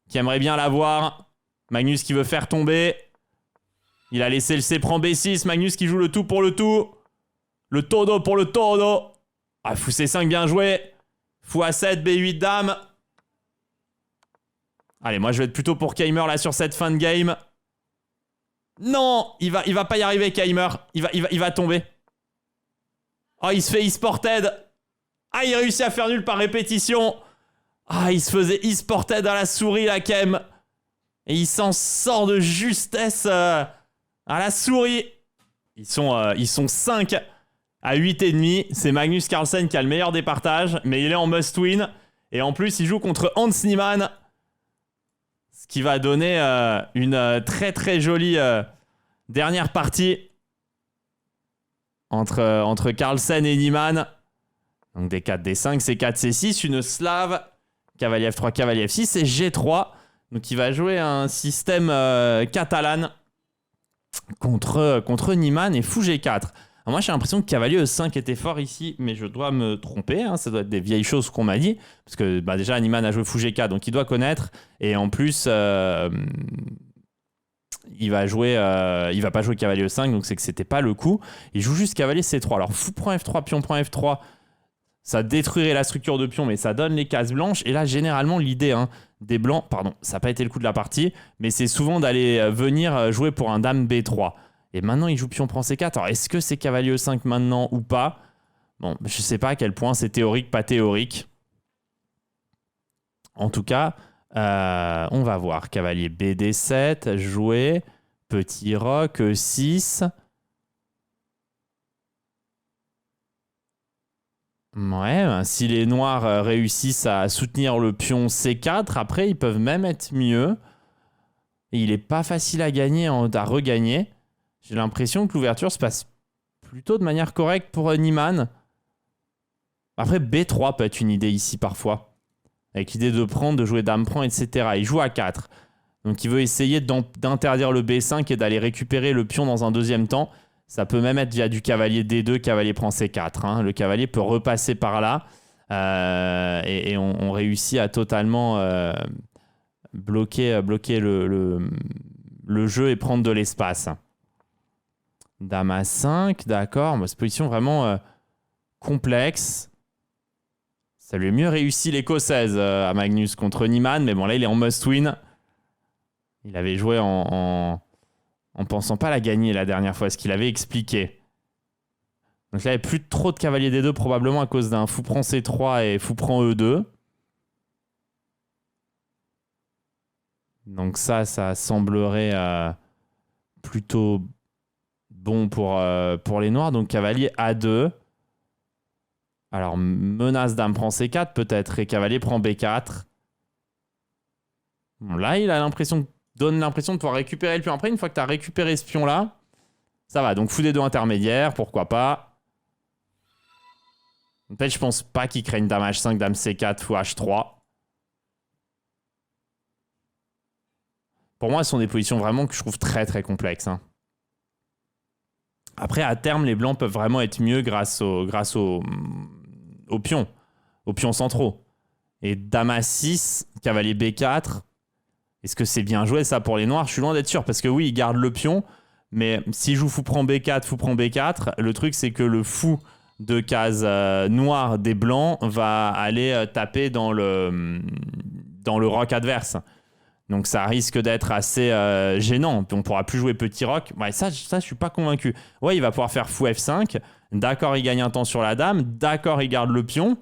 qui aimerait bien l'avoir. Magnus qui veut faire tomber. Il a laissé le C prend B6, Magnus qui joue le tout pour le tout. Le todo pour le todo. Ah, fou C5 bien joué. Fou A7, B8 dame. Allez, moi je vais être plutôt pour Keimer là sur cette fin de game. Non, il va pas y arriver, Keimer. Il va tomber. Oh, il se fait e-sported. Ah, il réussit à faire nul par répétition. Ah, il se faisait e-sported à la souris, la Kem. Et il s'en sort de justesse à la souris. Ils sont 5 à 8,5. C'est Magnus Carlsen qui a le meilleur des partages. Mais il est en must-win. Et en plus, il joue contre Hans Niemann. Ce qui va donner une très très jolie dernière partie entre Carlsen et Niemann. Donc des 4, des 5, C4, C6, une slave, cavalier F3, cavalier F6 et G3. Donc il va jouer un système catalan contre Niemann et fou G4. Alors moi j'ai l'impression que cavalier E5 était fort ici, mais je dois me tromper, hein, ça doit être des vieilles choses qu'on m'a dit, parce que déjà Niemann a joué fou G4, donc il doit connaître, et en plus il va pas jouer cavalier E5, donc c'est que c'était pas le coup. Il joue juste cavalier C3. Alors fou prend F3, pion prend F3, ça détruirait la structure de pion, mais ça donne les cases blanches. Et là, généralement, l'idée des blancs, pardon, ça n'a pas été le coup de la partie, mais c'est souvent d'aller venir jouer pour un dame B3. Et maintenant, il joue pion prend C4. Alors, est-ce que c'est cavalier E5 maintenant ou pas? Bon, je sais pas à quel point c'est théorique, pas théorique. En tout cas, on va voir. Cavalier BD7, joué. Petit roc, E6. Ouais, si les noirs réussissent à soutenir le pion C4, après, ils peuvent même être mieux. Et il n'est pas facile à gagner, à regagner. J'ai l'impression que l'ouverture se passe plutôt de manière correcte pour Niemann. Après, B3 peut être une idée ici parfois. Avec l'idée de prendre, de jouer dame prend, etc. Il joue à 4. Donc il veut essayer d'interdire le B5 et d'aller récupérer le pion dans un deuxième temps. Ça peut même être via du cavalier D2, cavalier prend C4. Hein. Le cavalier peut repasser par là. Et on réussit à totalement bloquer le jeu et prendre de l'espace. Dame à 5, d'accord. C'est une position vraiment complexe. Ça lui est mieux réussi l'écossaise à Magnus contre Niemann, mais bon là il est en must-win. Il avait joué en pensant pas la gagner la dernière fois, ce qu'il avait expliqué. Donc là il n'y avait plus trop de cavalier D2 probablement à cause d'un fou prend C3 et fou prend E2. Donc ça semblerait plutôt bon pour les noirs. Donc cavalier A2. Alors, menace dame prend C4 peut-être, et cavalier prend B4. Bon, là, il a donne l'impression de pouvoir récupérer le pion. Après, une fois que tu as récupéré ce pion-là, ça va. Donc, fou D2 intermédiaire, pourquoi pas. En fait, je pense pas qu'il craigne dame H5, dame C4, fou H3. Pour moi, ce sont des positions vraiment que je trouve très, très complexes. Hein. Après, à terme, les blancs peuvent vraiment être mieux grâce aux pions centraux. Et dame A6, cavalier B4. Est-ce que c'est bien joué ça pour les noirs? Je suis loin d'être sûr parce que oui, ils gardent le pion. Mais s'il joue fou prend B4, fou prend B4, le truc c'est que le fou de case noire des blancs va aller taper dans le roc adverse. Donc ça risque d'être assez gênant. On ne pourra plus jouer petit roc. Ouais, ça, je suis pas convaincu. Ouais, il va pouvoir faire fou F5. D'accord, il gagne un temps sur la dame. D'accord, il garde le pion.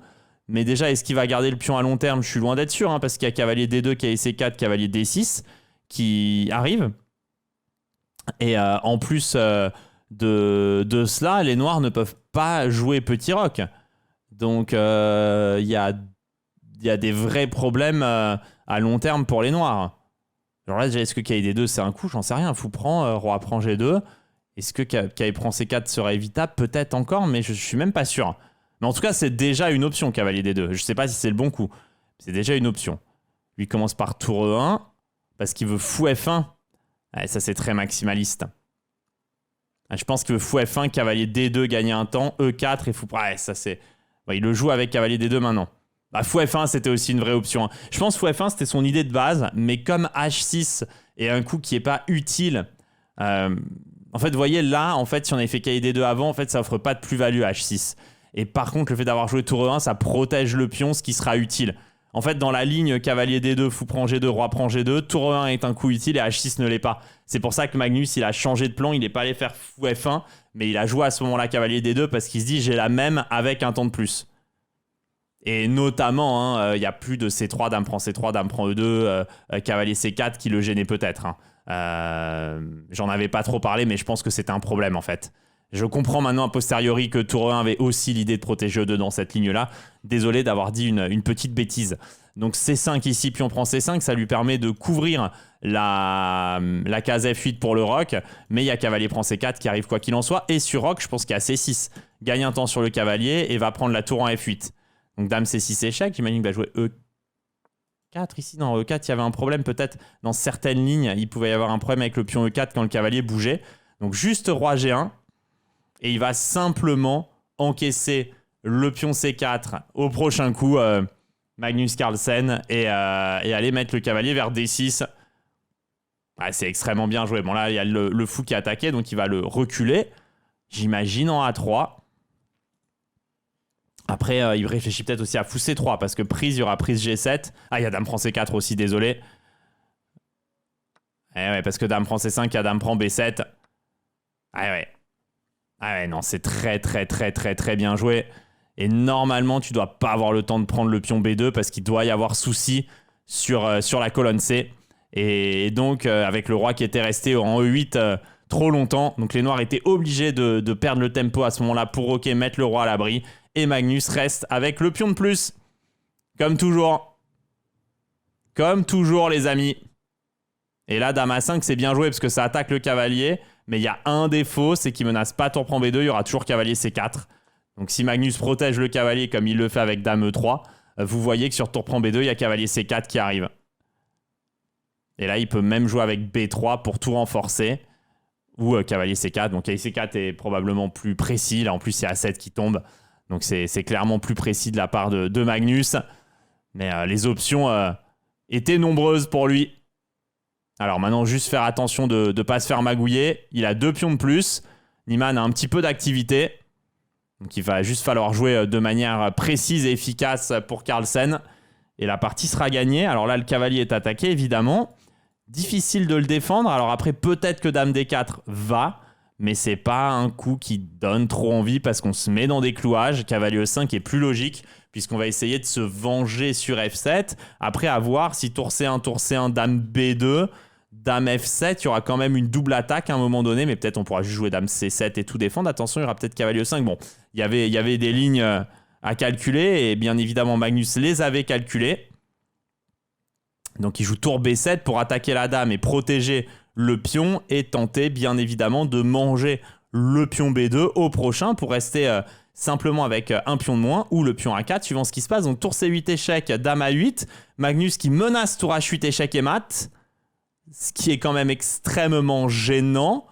Mais déjà, est-ce qu'il va garder le pion à long terme? Je suis loin d'être sûr, hein, parce qu'il y a cavalier D2, cavalier C4, cavalier D6 qui arrive. Et en plus de cela, les noirs ne peuvent pas jouer petit roc. Donc il y a des vrais problèmes à long terme pour les noirs. Alors là, est-ce que cavalier D2 c'est un coup? J'en sais rien. Fou prend, roi prend G2. Est-ce que cavalier prend C4 serait évitable? Peut-être encore, mais je suis même pas sûr. Mais en tout cas, c'est déjà une option, cavalier D2. Je sais pas si c'est le bon coup. C'est déjà une option. Lui commence par tour E1 parce qu'il veut fou F1. Ouais, ça, c'est très maximaliste. Je pense qu'il veut fou F1, cavalier D2, gagner un temps, E4 et fou... Ouais, ça c'est... Ouais, il le joue avec cavalier D2 maintenant. Bah, fou F1, c'était aussi une vraie option. Je pense que fou F1, c'était son idée de base, mais comme H6 est un coup qui n'est pas utile... en fait, vous voyez, là, en fait, si on avait fait cavalier D2 avant, en fait, ça offre pas de plus-value à H6. Et par contre, le fait d'avoir joué tour E1, ça protège le pion, ce qui sera utile. En fait, dans la ligne cavalier D2, fou prend G2, roi prend G2, tour E1 est un coup utile et H6 ne l'est pas. C'est pour ça que Magnus, il a changé de plan, il n'est pas allé faire fou F1, mais il a joué à ce moment-là cavalier D2 parce qu'il se dit j'ai la même avec un temps de plus. Et notamment, il n'y a plus de C3, dame prend C3, dame prend E2, cavalier C4 qui le gênait peut-être. J'en avais pas trop parlé, mais je pense que c'était un problème en fait. Je comprends maintenant a posteriori que tour 1 avait aussi l'idée de protéger E2 dans cette ligne-là. Désolé d'avoir dit une petite bêtise. Donc C5 ici, pion prend C5, ça lui permet de couvrir la case F8 pour le roc. Mais il y a cavalier prend C4 qui arrive quoi qu'il en soit. Et sur roc, je pense qu'il y a C6. Gagne un temps sur le cavalier et va prendre la tour en F8. Donc dame C6 échec, j'imagine qu'il va jouer E4 ici. Non, E4, il y avait un problème peut-être dans certaines lignes. Il pouvait y avoir un problème avec le pion E4 quand le cavalier bougeait. Donc juste roi G1. Et il va simplement encaisser le pion C4 au prochain coup, Magnus Carlsen, et aller mettre le cavalier vers D6. Ouais, c'est extrêmement bien joué. Bon là, il y a le fou qui a attaqué, donc il va le reculer, j'imagine, en A3. Après, il réfléchit peut-être aussi à fou C3, parce que prise, il y aura prise G7. Ah, il y a dame prend C4 aussi, désolé. Eh ouais, parce que dame prend C5, il y a dame prend B7. Ah ouais. Ah ouais, non, c'est très, très, très, très, très bien joué. Et normalement, tu dois pas avoir le temps de prendre le pion B2 parce qu'il doit y avoir souci sur la colonne C. Et donc, avec le roi qui était resté en E8 trop longtemps, donc les noirs étaient obligés de perdre le tempo à ce moment-là pour roquer, mettre le roi à l'abri. Et Magnus reste avec le pion de plus. Comme toujours. Comme toujours, les amis. Et là, dame A5, c'est bien joué parce que ça attaque le cavalier. Mais il y a un défaut, c'est qu'il menace pas tour prend B2, il y aura toujours cavalier C4. Donc si Magnus protège le cavalier comme il le fait avec dame E3, vous voyez que sur tour prend B2, il y a cavalier C4 qui arrive. Et là, il peut même jouer avec B3 pour tout renforcer. Ou cavalier C4. Donc cavalier C4 est probablement plus précis. Là, en plus, c'est A7 qui tombe. Donc c'est clairement plus précis de la part de Magnus. Mais les options étaient nombreuses pour lui. Alors maintenant, juste faire attention de ne pas se faire magouiller. Il a 2 pions de plus. Niemann a un petit peu d'activité. Donc il va juste falloir jouer de manière précise et efficace pour Carlsen. Et la partie sera gagnée. Alors là, le cavalier est attaqué, évidemment. Difficile de le défendre. Alors après, peut-être que Dame D4 va, mais c'est pas un coup qui donne trop envie parce qu'on se met dans des clouages. Cavalier E5 est plus logique puisqu'on va essayer de se venger sur F7. Après, à voir si tour C1, Dame B2, Dame F7, il y aura quand même une double attaque à un moment donné, mais peut-être on pourra juste jouer Dame C7 et tout défendre. Attention, il y aura peut-être Cavalier E5. Bon, il y avait des lignes à calculer et bien évidemment Magnus les avait calculées. Donc il joue tour B7 pour attaquer la dame et protéger le pion et tenter bien évidemment de manger le pion B2 au prochain pour rester simplement avec un pion de moins ou le pion A4 suivant ce qui se passe. Donc tour C8 échec, dame A8, Magnus qui menace tour H8 échec et mat, ce qui est quand même extrêmement gênant.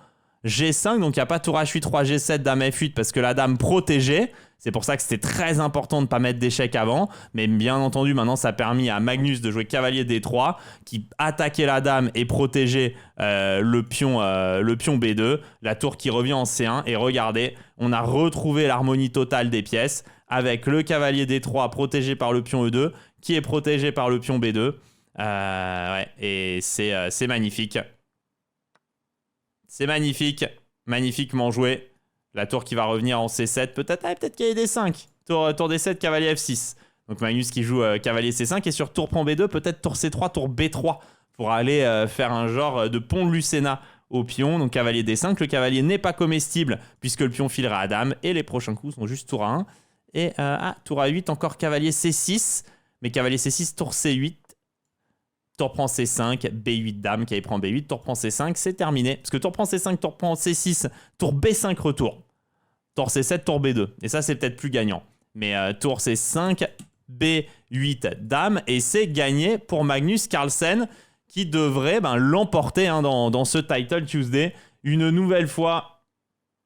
G5, donc il n'y a pas tour H8, 3 G7, dame F8 parce que la dame protégée. C'est pour ça que c'était très important de ne pas mettre d'échec avant. Mais bien entendu, maintenant, ça a permis à Magnus de jouer cavalier D3 qui attaquait la dame et protégeait le pion B2. La tour qui revient en C1. Et regardez, on a retrouvé l'harmonie totale des pièces avec le cavalier D3 protégé par le pion E2 qui est protégé par le pion B2. Ouais, et c'est magnifique. C'est magnifique. Magnifiquement joué. La tour qui va revenir en C7, peut-être cavalier D5. Tour D7, cavalier F6. Donc Magnus qui joue cavalier C5 et sur tour prend B2, peut-être tour C3, tour B3 pour aller faire un genre de pont de Lucena au pion. Donc cavalier D5, le cavalier n'est pas comestible puisque le pion filera à dame et les prochains coups sont juste tour A1. Et tour A8, encore cavalier C6, mais cavalier C6, tour C8. Tour prend C5, B8 dame, qui prend B8, tour prend C5, c'est terminé. Parce que tour prend C5, tour prend C6, tour B5 retour. Tour C7, tour B2. Et ça, c'est peut-être plus gagnant. Mais tour C5, B8 dame, et c'est gagné pour Magnus Carlsen, qui devrait l'emporter dans ce Title Tuesday. Une nouvelle fois,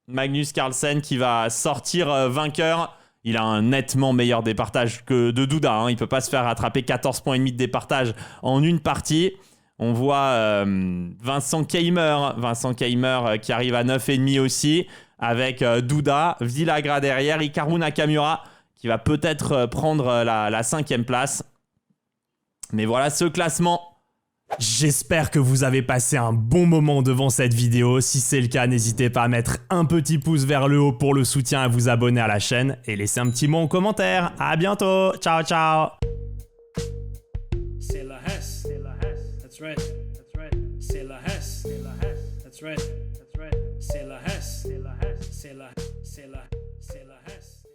Magnus Carlsen qui va sortir vainqueur. Il a un nettement meilleur départage que de Duda. Il ne peut pas se faire rattraper 14,5 points de départage en une partie. On voit Vincent Keimer qui arrive à 9,5 aussi. Avec Duda, Villagra derrière, Hikaru Nakamura qui va peut-être prendre la 5e place. Mais voilà ce classement. J'espère que vous avez passé un bon moment devant cette vidéo. Si c'est le cas, n'hésitez pas à mettre un petit pouce vers le haut pour le soutien, à vous abonner à la chaîne et laisser un petit mot en commentaire. À bientôt. Ciao, ciao. C'est la Hesse. That's right. C'est la Hesse. That's right. C'est la Hesse. C'est la Hesse.